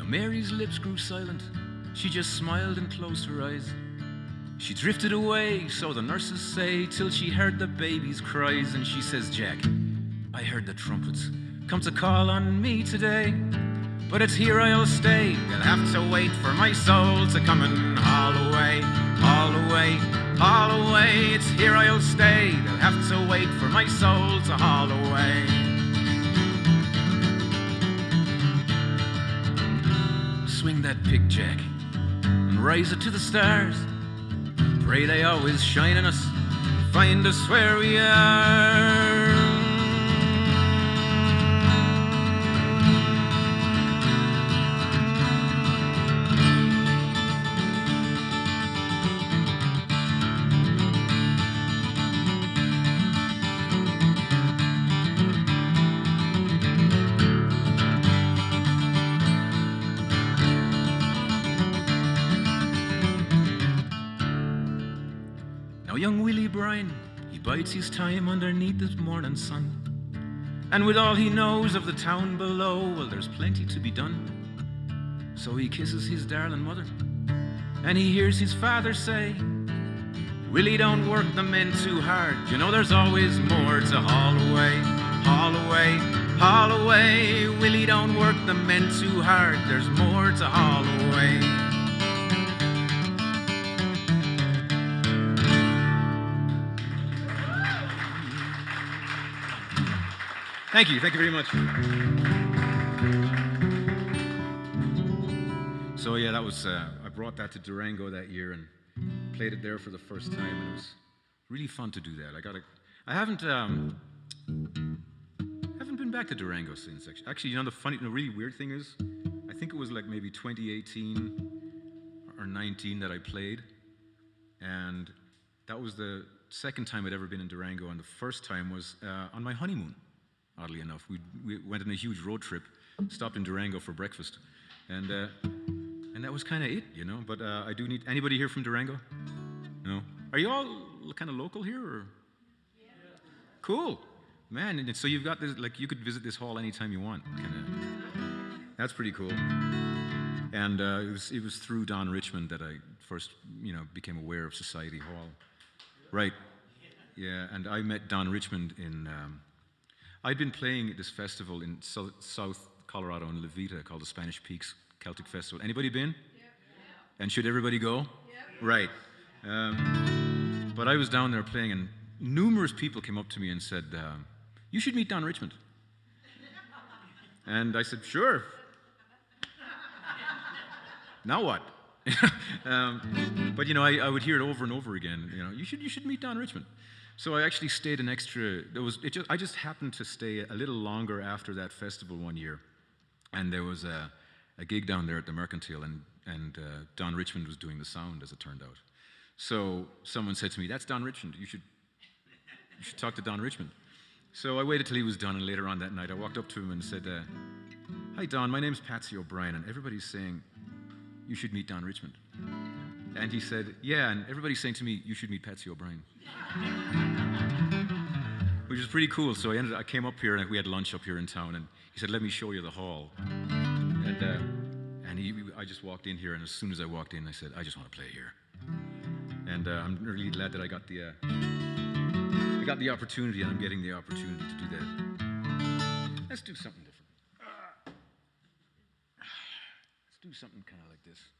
Speaker 2: Mary's lips grew silent. She just smiled and closed her eyes. She drifted away, so the nurses say, till she heard the baby's cries. And she says, "Jack, I heard the trumpets come to call on me today. But it's here I'll stay. They'll have to wait for my soul to come and haul away, haul away, haul away. It's here I'll stay. They'll have to wait for my soul to haul away." Swing that pick, Jack, and raise it to the stars. Pray they always shine on us, find us where we are. Young Willie Bryan, he bides his time underneath the morning sun. And with all he knows of the town below, well, there's plenty to be done. So he kisses his darling mother, and he hears his father say, "Willie, don't work the men too hard. You know there's always more to haul away, haul away, haul away. Willie, don't work the men too hard. There's more to haul away." Thank you very much. So yeah, that was, I brought that to Durango that year and played it there for the first time, and it was really fun to do that. I haven't been back to Durango since, actually. Actually, you know, the really weird thing is, I think it was like maybe 2018 or 19 that I played, and that was the second time I'd ever been in Durango, and the first time was on my honeymoon. Oddly enough, we went on a huge road trip, stopped in Durango for breakfast, and that was kind of it, you know. But I do need anybody here from Durango? No? Are you all kind of local here, or? Yeah. Cool, man. And so you've got this, like, you could visit this hall anytime you want. That's pretty cool. And it was through Don Richmond that I first, you know, became aware of Society Hall. Right. Yeah, and I met Don Richmond in. I'd been playing at this festival in South Colorado in Levita called the Spanish Peaks Celtic Festival. Anybody been? Yep. And should everybody go? Yep. Right. But I was down there playing, and numerous people came up to me and said, "You should meet Don Richmond." And I said, "Sure." Now what? But you know, I would hear it over and over again. You know, you should meet Don Richmond. So I actually stayed an extra. I just happened to stay a little longer after that festival one year, and there was a gig down there at the Mercantile, and Don Richmond was doing the sound, as it turned out. So someone said to me, "That's Don Richmond. You should talk to Don Richmond." So I waited till he was done, and later on that night, I walked up to him and said, "Hi, Don. My name's Patsy O'Brien, and everybody's saying you should meet Don Richmond." And he said, "Yeah, and everybody's saying to me you should meet Patsy O'Brien." Which is pretty cool. So I came up here, and we had lunch up here in town, and he said, "Let me show you the hall." And I just walked in here, and as soon as I walked in, I said, "I just want to play here." And I'm really glad that I got the opportunity, and I'm getting the opportunity to do that. Let's do something different. Let's do something kind of like this.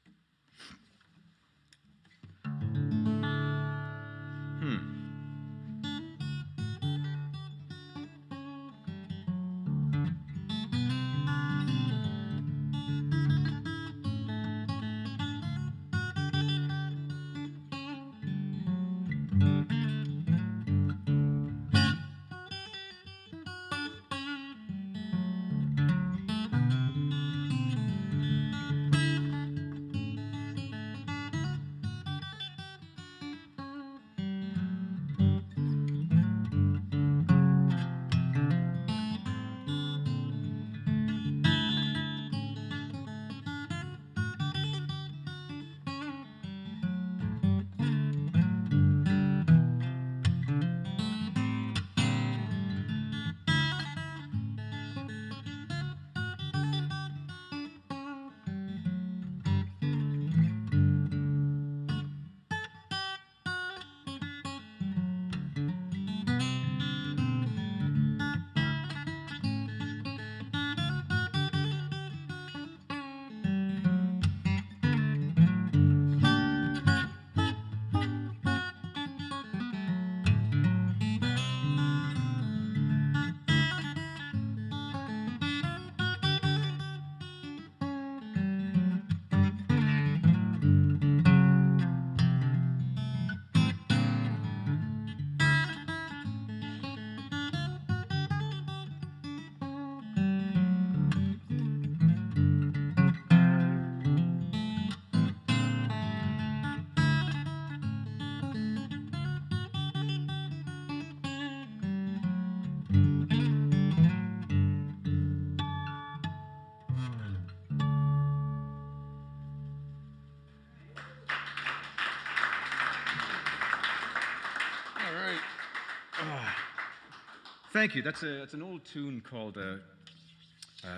Speaker 2: Thank you. That's an old tune called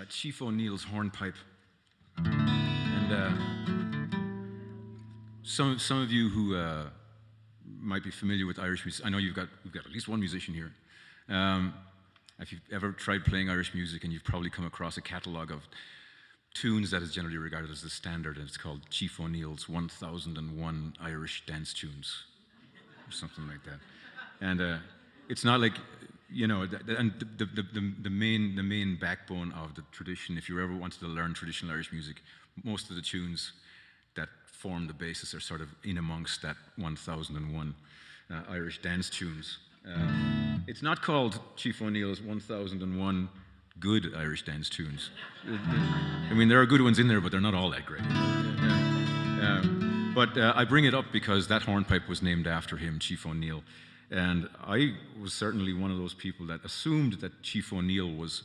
Speaker 2: Chief O'Neill's Hornpipe. And some of you who might be familiar with Irish music, I know we've got at least one musician here. If you've ever tried playing Irish music, and you've probably come across a catalogue of tunes that is generally regarded as the standard, and it's called Chief O'Neill's 1001 Irish Dance Tunes, or something like that. And it's not like, and the main backbone of the tradition, if you ever wanted to learn traditional Irish music, most of the tunes that form the basis are sort of in amongst that 1001 Irish dance tunes. It's not called Chief O'Neill's 1001 good Irish dance tunes. I mean, there are good ones in there, but they're not all that great. But I bring it up because that hornpipe was named after him, Chief O'Neill. And I was certainly one of those people that assumed that Chief O'Neill was,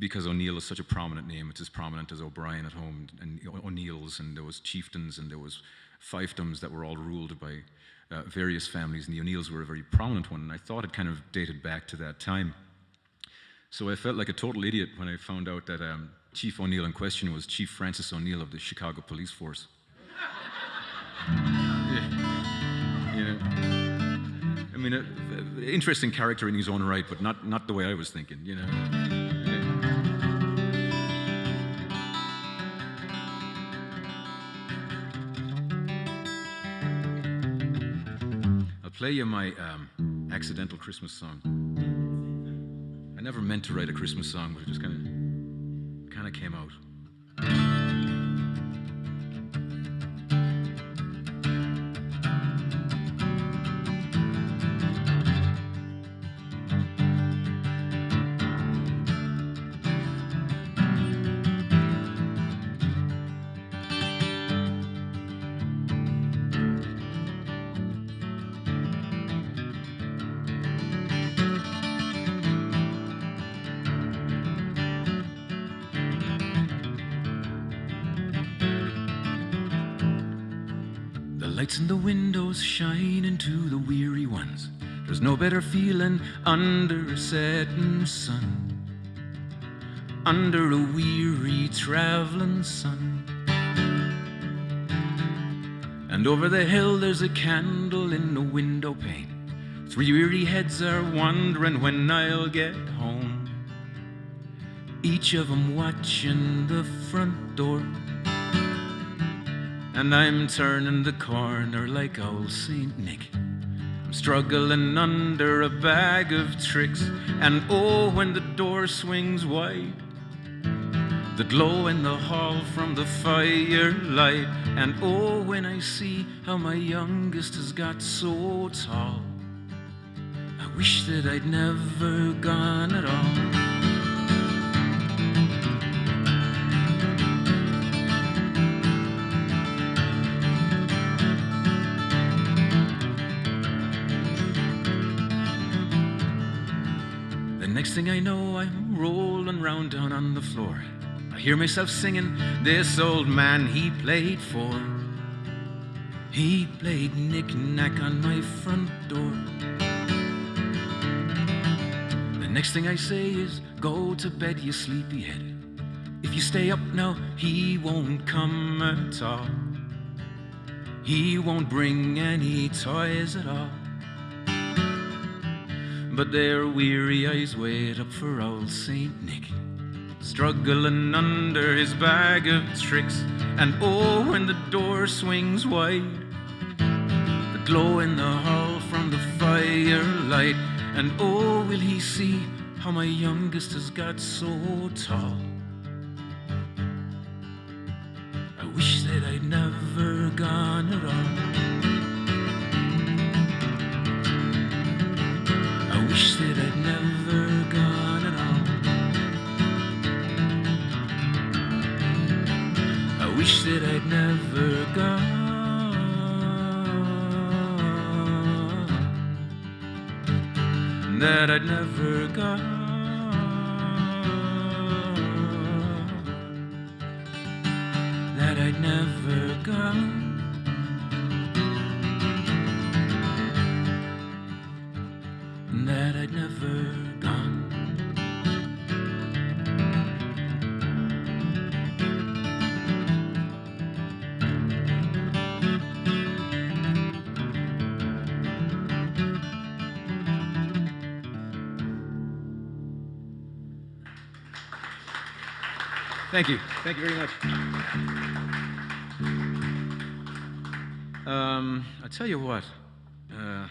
Speaker 2: because O'Neill is such a prominent name, it's as prominent as O'Brien at home, and O'Neills, and there was chieftains, and there was fiefdoms that were all ruled by various families, and the O'Neills were a very prominent one, and I thought it kind of dated back to that time. So I felt like a total idiot when I found out that Chief O'Neill in question was Chief Francis O'Neill of the Chicago Police Force. I mean, an interesting character in his own right, but not the way I was thinking, I'll play you my accidental Christmas song. I never meant to write a Christmas song, but it just kind of came out. Lights in the windows shine into the weary ones. There's no better feeling under a setting sun, under a weary traveling sun. And over the hill there's a candle in the window pane. 3 weary heads are wondering when I'll get home, each of them watching the front door. And I'm turning the corner like old Saint Nick. I'm struggling under a bag of tricks. And oh, when the door swings wide, the glow in the hall from the firelight. And oh, when I see how my youngest has got so tall, I wish that I'd never gone at all. Next thing I know, I'm rolling round down on the floor. I hear myself singing, this old man he played for. He played knick-knack on my front door. The next thing I say is, go to bed, you sleepyhead. If you stay up now, he won't come at all. He won't bring any toys at all. But their weary eyes wait up for old Saint Nick, struggling under his bag of tricks. And oh, when the door swings wide, the glow in the hall from the firelight. And oh, will he see how my youngest has got so tall? I wish that I'd never gone at all. I wish that I'd never gone at all. I wish that I'd never gone. That I'd never gone. That I'd never gone. That I'd never gone. Thank you. Thank you very much. I tell you what. I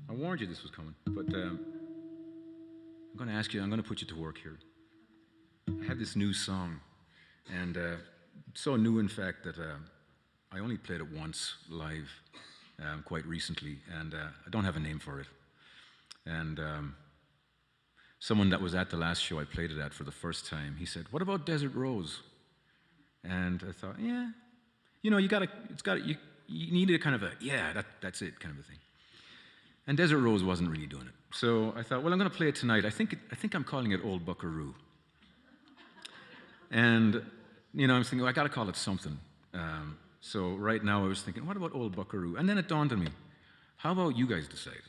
Speaker 2: warned you this was coming, but I'm going to ask you, I'm going to put you to work here. I have this new song, and so new, in fact, that I only played it once live quite recently, and I don't have a name for it. And someone that was at the last show I played it at for the first time, he said, "What about Desert Rose?" And I thought, yeah, you know, you need a kind of a, yeah, that's it kind of a thing. And Desert Rose wasn't really doing it. So I thought, well, I'm going to play it tonight. I think I'm calling it Old Buckaroo. And, you know, I'm thinking, well, I got to call it something. So right now I was thinking, what about Old Buckaroo? And then it dawned on me, how about you guys decide?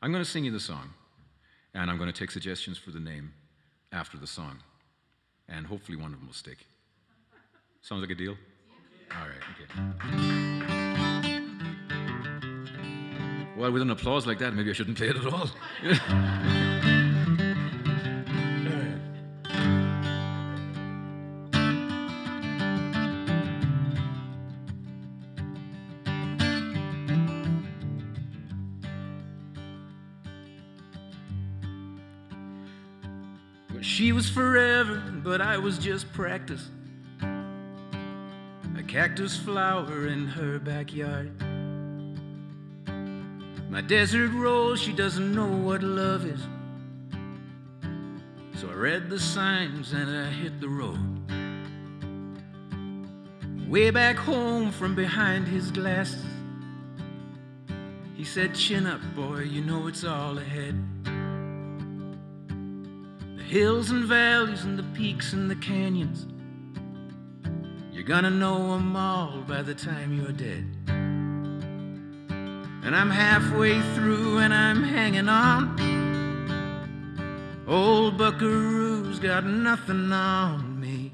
Speaker 2: I'm going to sing you the song, and I'm going to take suggestions for the name after the song. And hopefully one of them will stick. Sounds like a deal? All right, okay. Well, with an applause like that, maybe I shouldn't play it at all. Well, she was forever, but I was just practice. A cactus flower in her backyard. My desert rose, she doesn't know what love is. So I read the signs and I hit the road. Way back home from behind his glasses, he said, "Chin up, boy, you know it's all ahead. The hills and valleys and the peaks and the canyons, you're gonna know them all by the time you're dead. and I'm halfway through and I'm hanging on. Old buckaroo's got nothing on me.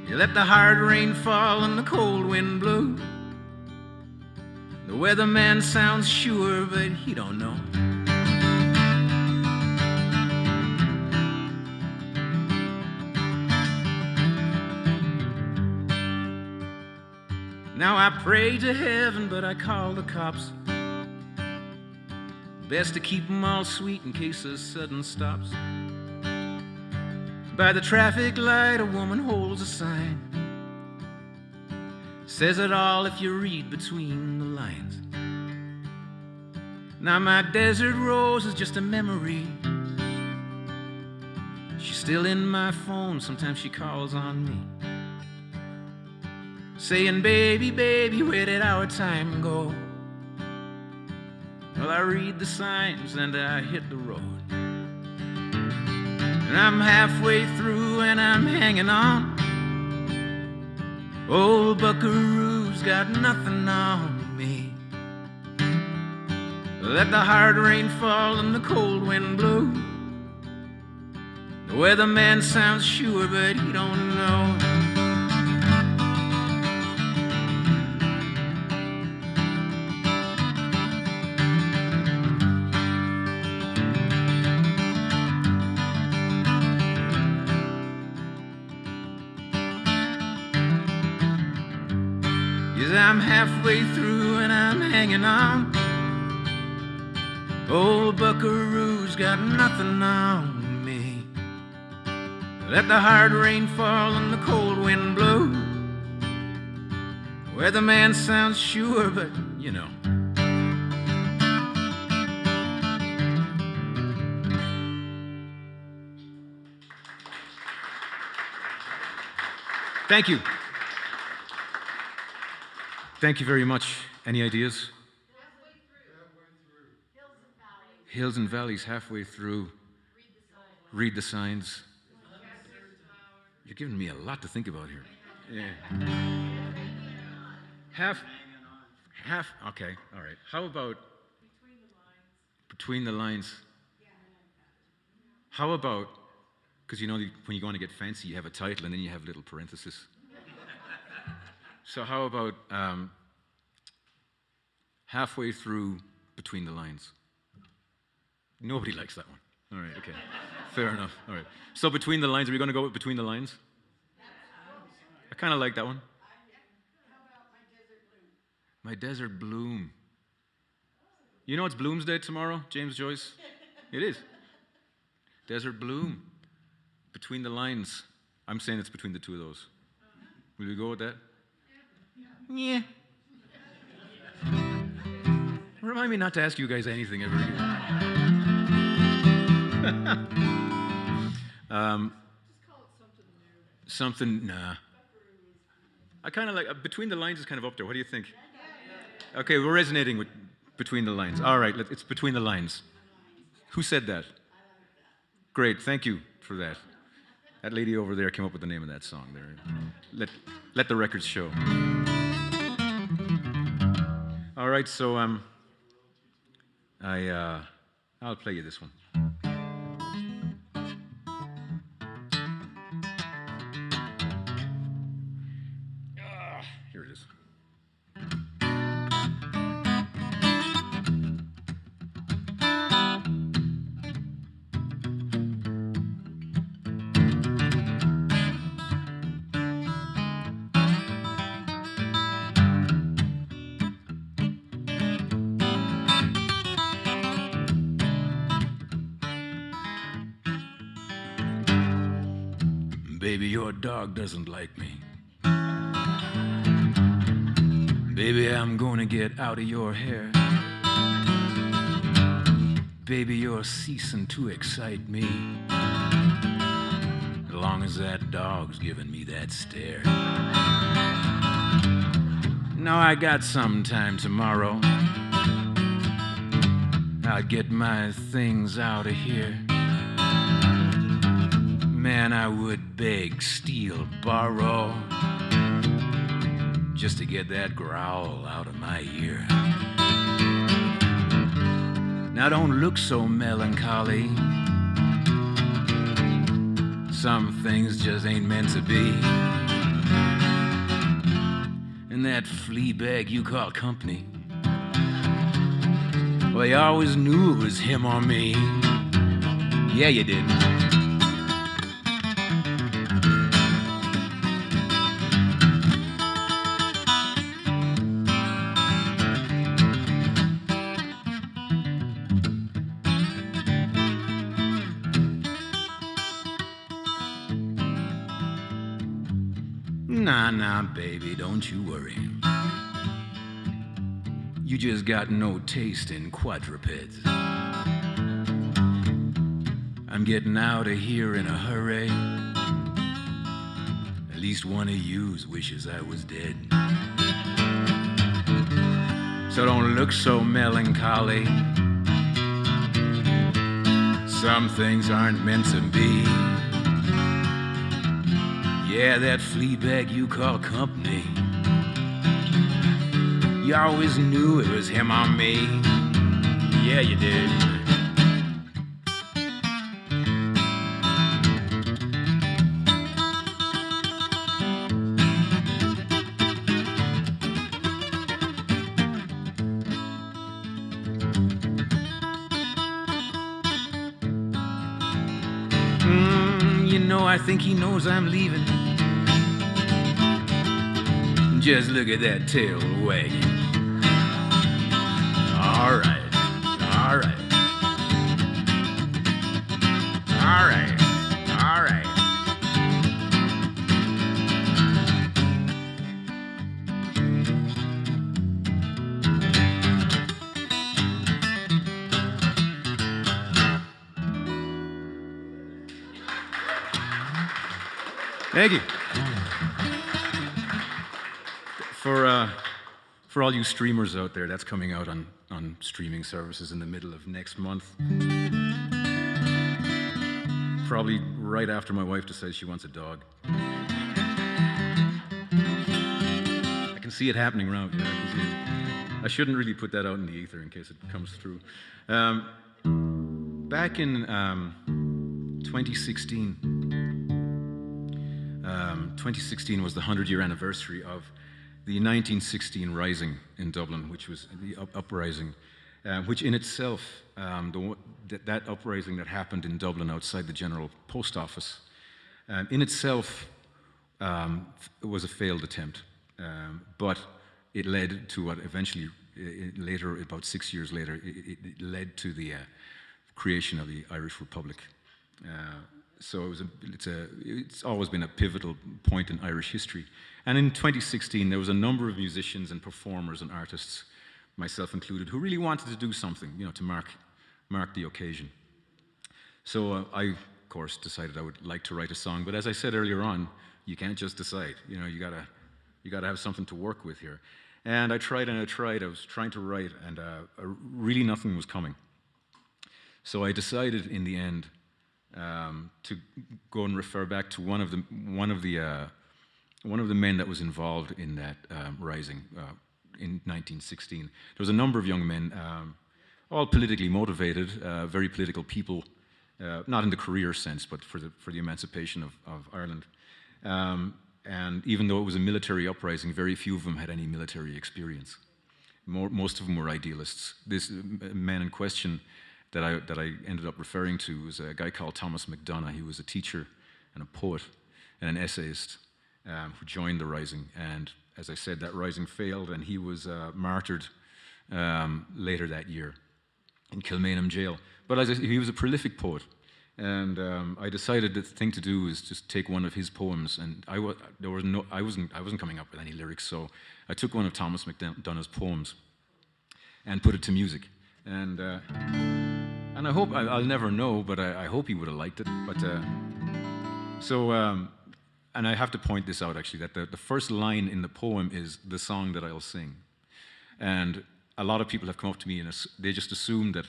Speaker 2: You let the hard rain fall and the cold wind blow. The weatherman sounds sure, but he don't know. Now I pray to heaven, but I call the cops. Best to keep 'em all sweet in case a sudden stops. By the traffic light, a woman holds a sign. Says it all if you read between the lines. Now my desert rose is just a memory. She's still in my phone, sometimes she calls on me. Saying, baby, baby, where did our time go? Well, I read the signs and I hit the road. And I'm halfway through and I'm hanging on. Old buckaroo's got nothing on me. Let the hard rain fall and the cold wind blow. The weatherman sounds sure, but he don't know. I'm halfway through and I'm hanging on. Old buckaroo's got nothing on me. Let the hard rain fall and the cold wind blow. Weatherman sounds sure, but you know. Thank you. Thank you very much. Any ideas?
Speaker 3: Halfway through.
Speaker 2: Hills and valleys, halfway through. Read the signs. You're giving me a lot to think about here. Yeah. Half, okay, all right. How about between the lines? How about, because you know when you want to get fancy, you have a title and then you have a little parenthesis. So how about halfway through between the lines? Nobody likes that one. All right, okay. Fair enough. All right. So between the lines, are we going to go with between the lines? I kind of like that one.
Speaker 3: How about My Desert Bloom?
Speaker 2: My Desert Bloom. You know it's Bloom's Day tomorrow, James Joyce? It is. Desert Bloom. Between the lines. I'm saying it's between the two of those. Will we go with that? Yeah. Remind me not to ask you guys anything ever again.
Speaker 3: Just call it something new.
Speaker 2: Something, nah. I kind of like, between the lines is kind of up there. What do you think? Okay, we're resonating with between the lines. All right, it's between the lines. Who said that? Great, thank you for that. That lady over there came up with the name of that song there. Let the records show. All right, so I'll play you this one. Here it is. Baby, your dog doesn't like me. Baby, I'm gonna get out of your hair. Baby, you're ceasing to excite me. As long as that dog's giving me that stare. Now I got some time tomorrow. I'll get my things out of here. Man, I would beg, steal, borrow just to get that growl out of my ear. Now don't look so melancholy. Some things just ain't meant to be. And that flea bag you call company, well, you always knew it was him or me. Yeah, you did. Nah, baby, don't you worry. You just got no taste in quadrupeds. I'm getting out of here in a hurry. At least one of yous wishes I was dead. So don't look so melancholy. Some things aren't meant to be. Yeah, that flea bag you call company, you always knew it was him or me. Yeah, you did. You know, I think he knows I'm leaving. Just look at that tail wagging. All right, all right, all right, all right. Thank you. For all you streamers out there, that's coming out on streaming services in the middle of next month. Probably right after my wife decides she wants a dog. I can see it happening around here. I shouldn't really put that out in the ether in case it comes through. Back in 2016, 2016 was the 100-year anniversary of the 1916 Rising in Dublin, which was the uprising, which in itself, that uprising that happened in Dublin outside the General Post Office, in itself was a failed attempt, but it led to what eventually, later, about 6 years later, it led to the creation of the Irish Republic. So it's always been a pivotal point in Irish history. And in 2016, there was a number of musicians and performers and artists, myself included, who really wanted to do something, to mark the occasion. So I, of course, decided I would like to write a song. But as I said earlier on, you can't just decide. You gotta have something to work with here. And I tried and I tried. I was trying to write, and really nothing was coming. So I decided in the end to go and refer back to one of the men that was involved in that rising in 1916. There was a number of young men, all politically motivated, very political people, not in the career sense, but for the emancipation of Ireland. And even though it was a military uprising, very few of them had any military experience. Most of them were idealists. This man in question that I ended up referring to was a guy called Thomas MacDonagh. He was a teacher and a poet and an essayist who joined the rising. And as I said, that rising failed, and he was martyred later that year in Kilmainham jail. But he was a prolific poet, and I decided the thing to do is just take one of his poems, and I wasn't coming up with any lyrics, so I took one of Thomas MacDonagh's poems and put it to music. And I hope, I'll never know, but I hope he would have liked it. But and I have to point this out actually, that the first line in the poem is the song that I'll sing. And a lot of people have come up to me and they just assume that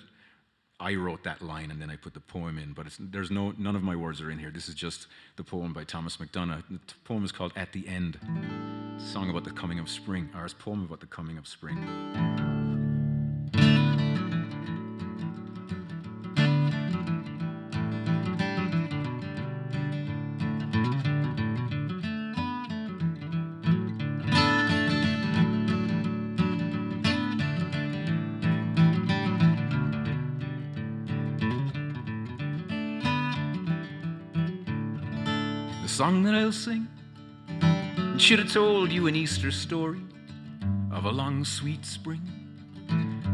Speaker 2: I wrote that line and then I put the poem in, but none of my words are in here. This is just the poem by Thomas MacDonagh. The poem is called At the End, a song about the coming of spring, or a poem about the coming of spring. The song that I'll sing should have told you an Easter story of a long sweet spring,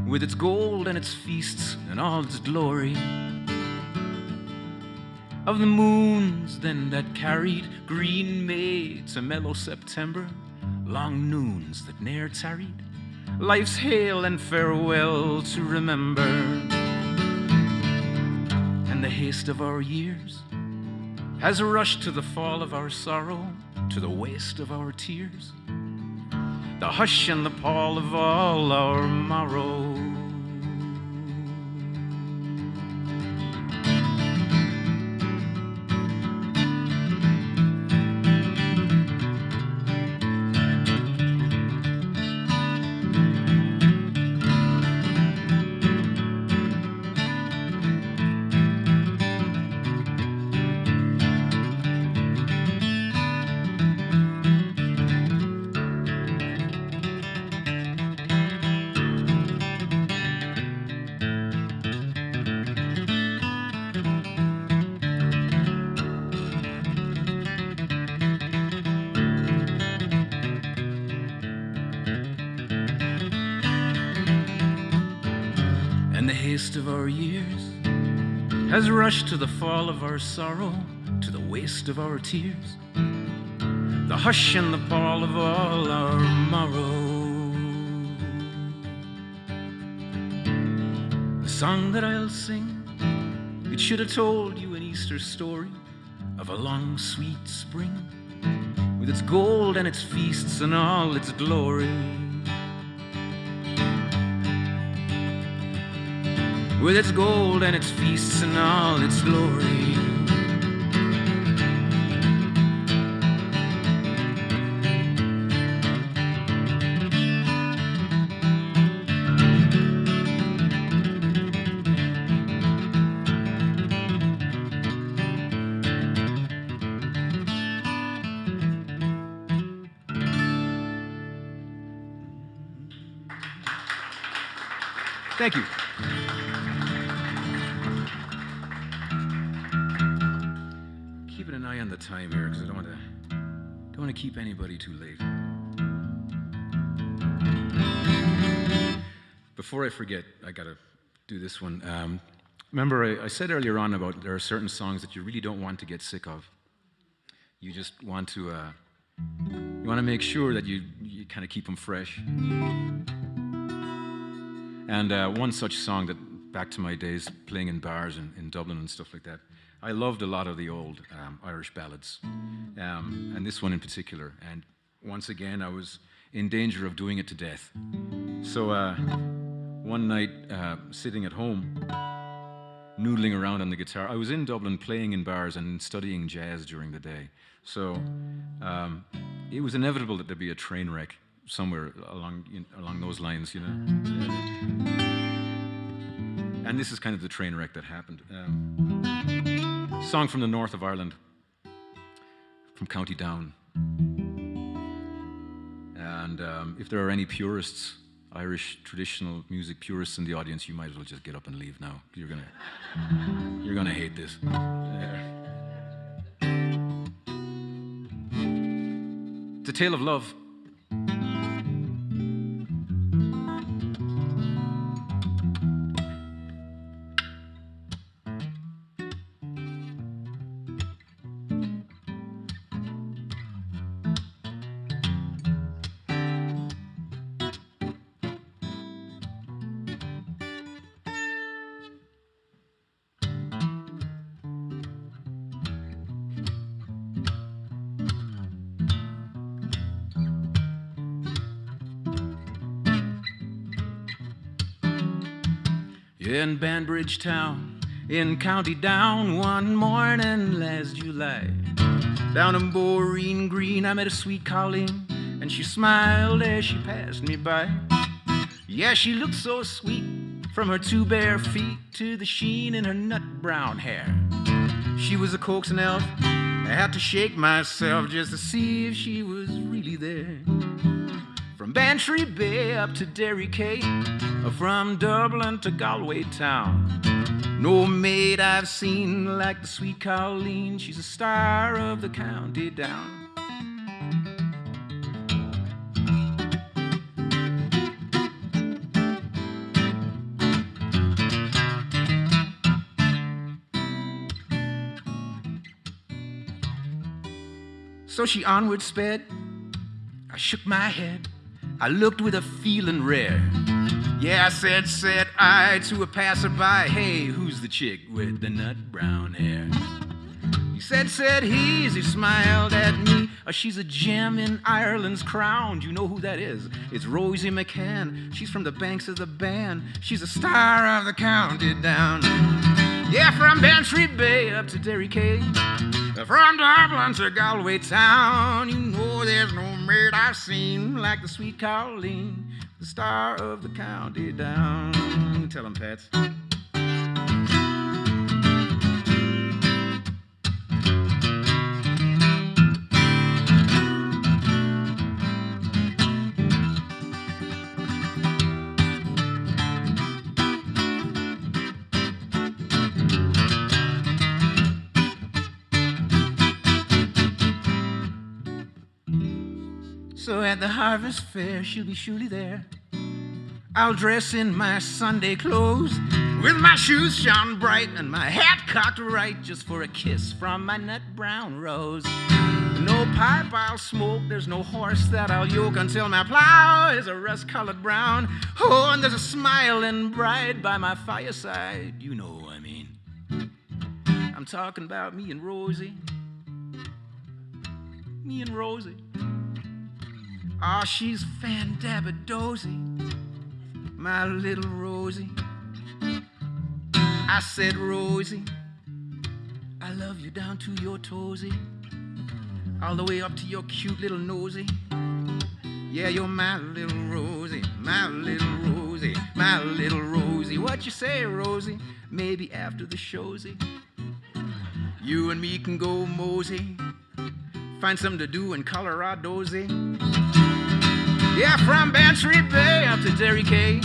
Speaker 2: with its gold and its feasts and all its glory, of the moons then that carried green May to mellow September, long noons that ne'er tarried, life's hail and farewell to remember, and the haste of our years has rushed to the fall of our sorrow, to the waste of our tears, the hush and the pall of all our morrow. And the haste of our years has rushed to the fall of our sorrow, to the waste of our tears, the hush and the pall of all our morrow. The song that I'll sing, it should have told you an Easter story of a long sweet spring, with its gold and its feasts and all its glory, with its gold and its feasts and all its glory. Thank you. Keeping an eye on the time here because I don't want to keep anybody too late. Before I forget, I gotta do this one. Remember, I said earlier on about there are certain songs that you really don't want to get sick of. You just want to make sure that you kind of keep them fresh. And one such song that, back to my days playing in bars in Dublin and stuff like that, I loved a lot of the old Irish ballads, and this one in particular. And once again, I was in danger of doing it to death. So one night, sitting at home, noodling around on the guitar, I was in Dublin playing in bars and studying jazz during the day. So it was inevitable that there'd be a train wreck somewhere along those lines, you know. And this is kind of the train wreck that happened. Song from the north of Ireland, from County Down. And if there are any purists, Irish traditional music purists in the audience, you might as well just get up and leave now. You're gonna hate this. It's a tale of love. in Banbridge town, in County Down, one morning last July. Down in Boreen Green I met a sweet Colleen, and she smiled as she passed me by. Yeah, she looked so sweet, from her two bare feet to the sheen in her nut brown hair. She was a coaxing elf. I had to shake myself just to see if she was really there. From Bantry Bay up to Derry Quay, from Dublin to Galway town, no maid I've seen like the sweet Colleen. She's a star of the county down. So she onward sped. I shook my head. I looked with a feeling rare. Yeah, I said I to a passerby, hey, who's the chick with the nut brown hair? He said he, as he smiled at me, she's a gem in Ireland's crown. You know who that is? It's Rosie McCann. She's from the banks of the Bann. She's a star of the county down. Yeah, from Bantry Bay up to Derry Quay, from Dublin to Galway town, you know there's no maid I've seen like the sweet Colleen, the star of the county down. Tell 'em, Pats. So at the harvest fair, she'll be surely there. I'll dress in my Sunday clothes, with my shoes shone bright and my hat cocked right, just for a kiss from my nut brown rose. No pipe I'll smoke, there's no horse that I'll yoke, until my plow is a rust-colored brown. Oh, and there's a smiling bride by my fireside. You know who I mean. I'm talking about me and Rosie. Me and Rosie. Oh, she's fan-dabba-dozy, my little Rosie. I said, Rosie, I love you down to your toesy, all the way up to your cute little nosy. Yeah, you're my little Rosie, my little Rosie, my little Rosie. What you say, Rosie? Maybe after the showsy, you and me can go mosey, find something to do in Colorado'sy. Yeah, from Bantry Bay up to Derry Quay,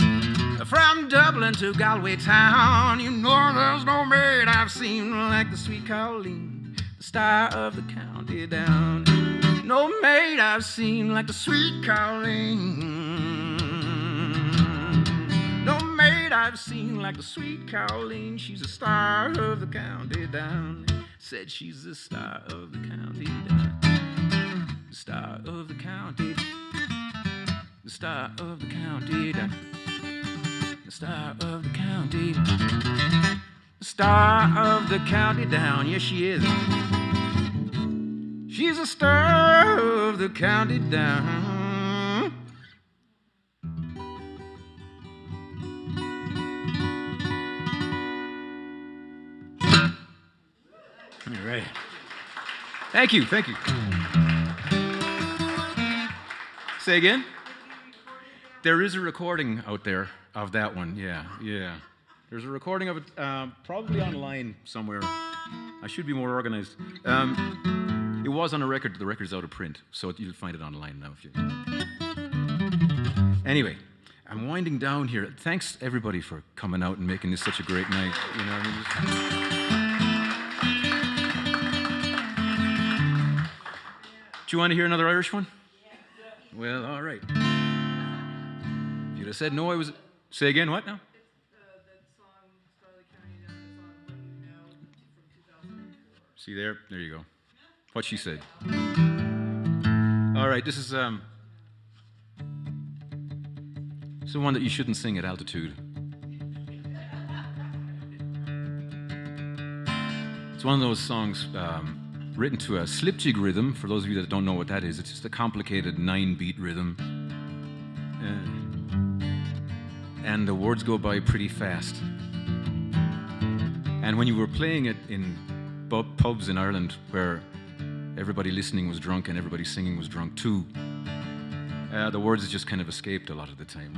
Speaker 2: from Dublin to Galway town, you know there's no maid I've seen like the sweet Colleen, the star of the county down. No maid I've seen like the sweet Colleen. No maid I've seen like the sweet Colleen. She's a star of the county down. Said she's the star of the county down. The star of the county. The star of the county down. The star of the county. The star of the county down. Yes, she is. She's a star of the county down. All right. Thank you. Thank you. Say again? There is a recording out there of that one. Yeah. There's a recording of it, probably online somewhere. I should be more organized. It was on a record. The record's out of print, so you'll find it online now. If you. Anyway, I'm winding down here. Thanks everybody for coming out and making this such a great night. You know what I mean? Do you want to hear another Irish one? Well, all right. If you'd have said no, I was. Say again. What now?
Speaker 3: That song, Star of the County Down, is on When You Know from 2004.
Speaker 2: See there? There you go. What she said. All right, this is one that you shouldn't sing at altitude. It's one of those songs written to a slipjig rhythm. For those of you that don't know what that is, it's just a complicated 9-beat rhythm. And the words go by pretty fast. And when you were playing it in pubs in Ireland where everybody listening was drunk and everybody singing was drunk too, the words just kind of escaped a lot of the time.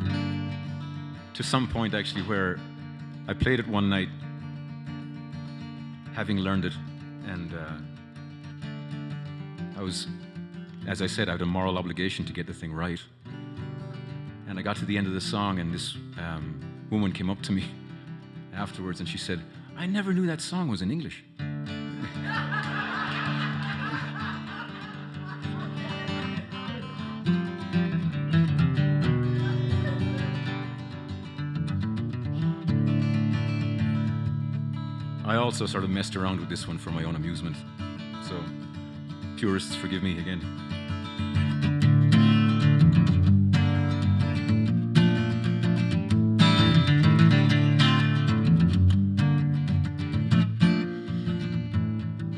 Speaker 2: To some point, actually, where I played it one night, having learned it, and I was, as I said, I had a moral obligation to get the thing right. And I got to the end of the song, and this woman came up to me afterwards, and she said, "I never knew that song was in English." I also sort of messed around with this one for my own amusement. So, purists, forgive me again.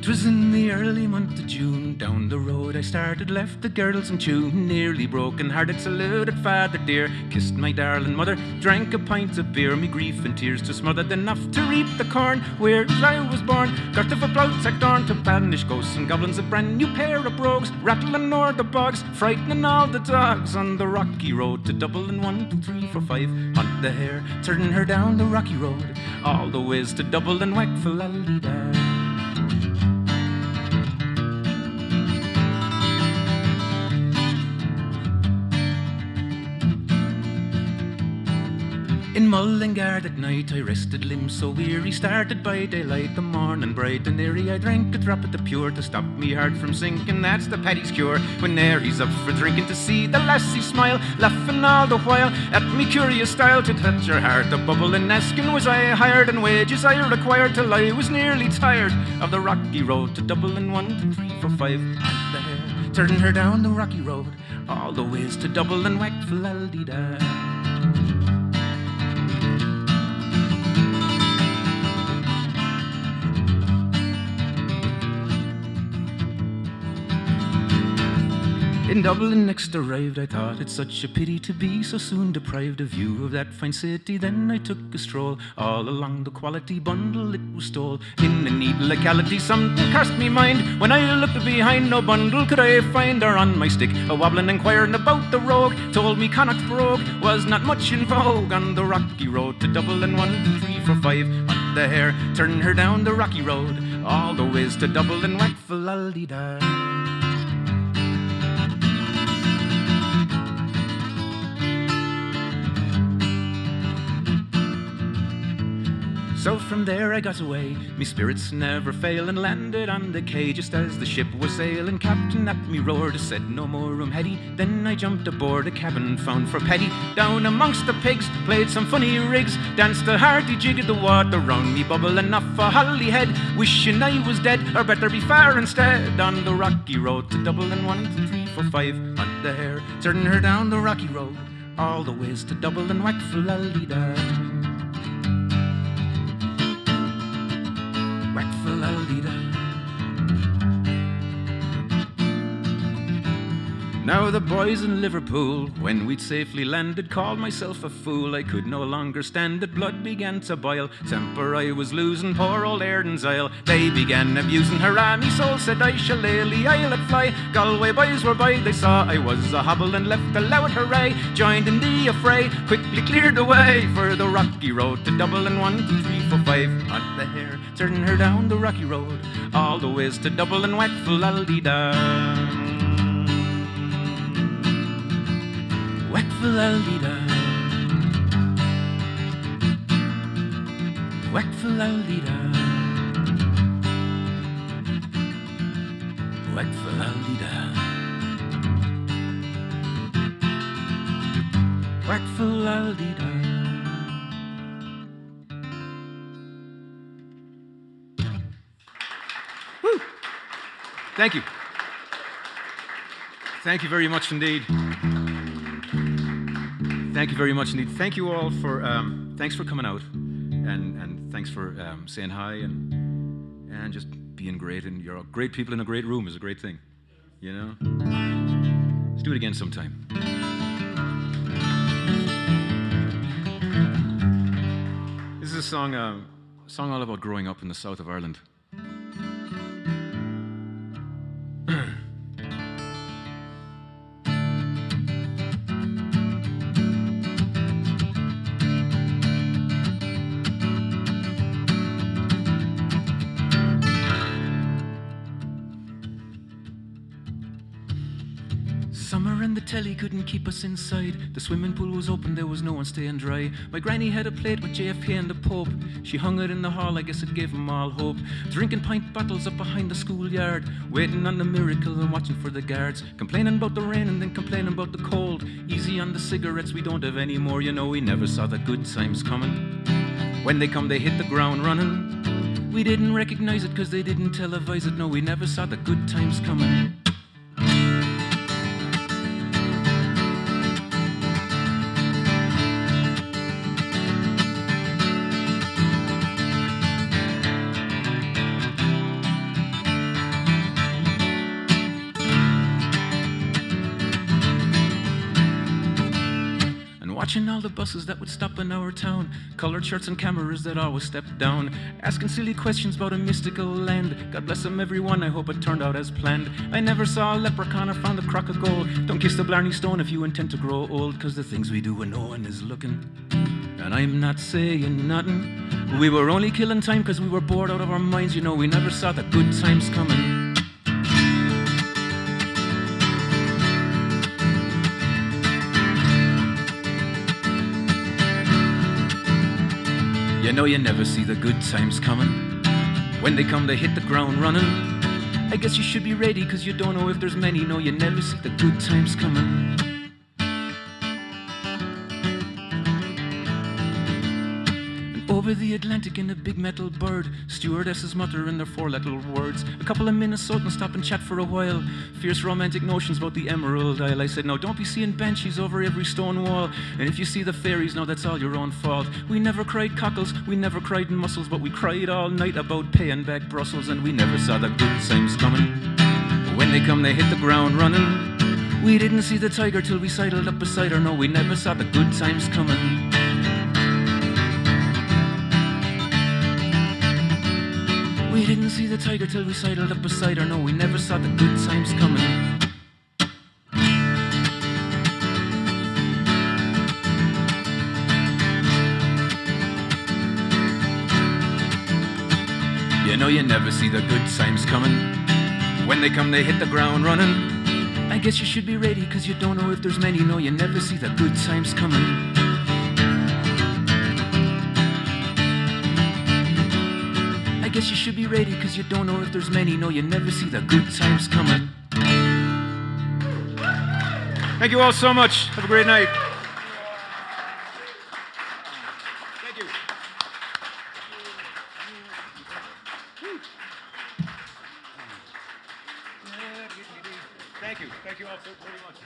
Speaker 2: Twas in the early month of June, down the road I started, left the girls in tune, nearly broken-hearted, saluted father dear, kissed my darling mother, drank a pint of beer, me grief and tears to smothered, enough to reap the corn where I was born. Got of a blood sack dorn to banish ghosts and goblins, a brand new pair of brogues, rattling o'er the bogs, frightening all the dogs, on the rocky road to Dublin. 1, 2, 3, 4, 5, hunt the hare, turn her down the rocky road, all the ways to Dublin, whack for lally-da. In Mullingar at night I rested limbs so weary, started by daylight, the morning bright and airy. I drank a drop of the pure to stop me heart from sinking, that's the paddy's cure. When Mary's up for drinking, to see the lassie smile, laughing all the while at me curious style, to touch her heart a bubble and asking was I hired, and wages I required, till I was nearly tired of the rocky road to Dublin. 1, 2, 3, 4, 5, and the hare, turn her down the rocky road, all the ways to Dublin, whack for lally-da. In Dublin next arrived, I thought it such a pity to be so soon deprived of view of that fine city. Then I took a stroll all along the quality bundle it was stole. In a neat locality something crossed me mind, when I looked behind no bundle could I find, or on my stick a wobbling inquiring about the rogue, told me Connacht brogue was not much in vogue. On the rocky road to Dublin. 1, 2, 3, 4, 5, hunt the hare, turn her down the rocky road, all the ways to Dublin, whack for lally-da. So from there I got away, me spirits never fail, and landed on the quay just as the ship was sailing. Captain at me roared, said no more room had he. Then I jumped aboard a cabin found for Paddy. Down amongst the pigs, played some funny rigs, danced a hearty jig at the water round me, bubbling off a Holyhead, wishing I was dead, or better be far instead. On the rocky road to Dublin. 1, 2, 3, 4, 5, hunt the hare, turn her down the rocky road, all the ways to Dublin, whack for lally-da. Whack for lally-da. Now the boys in Liverpool, when we'd safely landed, called myself a fool. I could no longer stand it, blood began to boil, temper I was losing, poor old Airdens Isle. They began abusing her, me soul said I shall the Isle at fly. Galway boys were by, they saw I was a hobble, and left a loud hooray, joined in the affray, quickly cleared the way for the rocky road to Dublin. 1, 2, 3, 4, 5, hunt the hare, turn her down the rocky road, all the ways to Dublin, whack for lally-da. Whack for lally-da. Whack for lally-da. Whack for lally-da. Whack for lally-da. Woo! Thank you. Thank you very much indeed. Thank you very much indeed. Thank you all for, thanks for coming out, and thanks for saying hi, and just being great, and you're all great people in a great room is a great thing, you know? Let's do it again sometime. This is a song song all about growing up in the south of Ireland. Summer and the telly couldn't keep us inside. The swimming pool was open, there was no one staying dry. My granny had a plate with JFK and the Pope. She hung it in the hall, I guess it gave 'em all hope. Drinking pint bottles up behind the schoolyard, waiting on the miracle and watching for the guards. Complaining about the rain and then complaining about the cold. Easy on the cigarettes, we don't have any more. You know, we never saw the good times coming. When they come, they hit the ground running. We didn't recognize it 'cause they didn't televise it. No, we never saw the good times coming. Watching all the buses that would stop in our town, coloured shirts and cameras that always stepped down, asking silly questions about a mystical land. God bless them everyone, I hope it turned out as planned. I never saw a leprechaun or found a crock of gold. Don't kiss the Blarney Stone if you intend to grow old, 'cause the things we do when no one is looking. And I'm not saying nothing, we were only killing time 'cause we were bored out of our minds. You know, we never saw the good times coming. You know, you never see the good times coming. When they come, they hit the ground running. I guess you should be ready 'cause you don't know if there's many. No, you never see the good times coming. Over the Atlantic in a big metal bird, stewardesses muttering their four little words. A couple of Minnesotans stop and chat for a while. Fierce romantic notions about the Emerald Isle. I said, no, don't be seeing banshees over every stone wall. And if you see the fairies, no, that's all your own fault. We never cried cockles, we never cried in mussels, but we cried all night about paying back Brussels. And we never saw the good times coming. When they come, they hit the ground running. We didn't see the tiger till we sidled up beside her. No, we never saw the good times coming. We didn't see the tiger till we sidled up beside her. No, we never saw the good times coming. You know, you never see the good times coming. When they come, they hit the ground running. I guess you should be ready 'cause you don't know if there's many. No, you never see the good times coming. I guess you should be ready 'cause you don't know if there's many. No, you never see the good times coming. Thank you all so much. Have a great night. Thank you. Thank you. Thank you all so very much.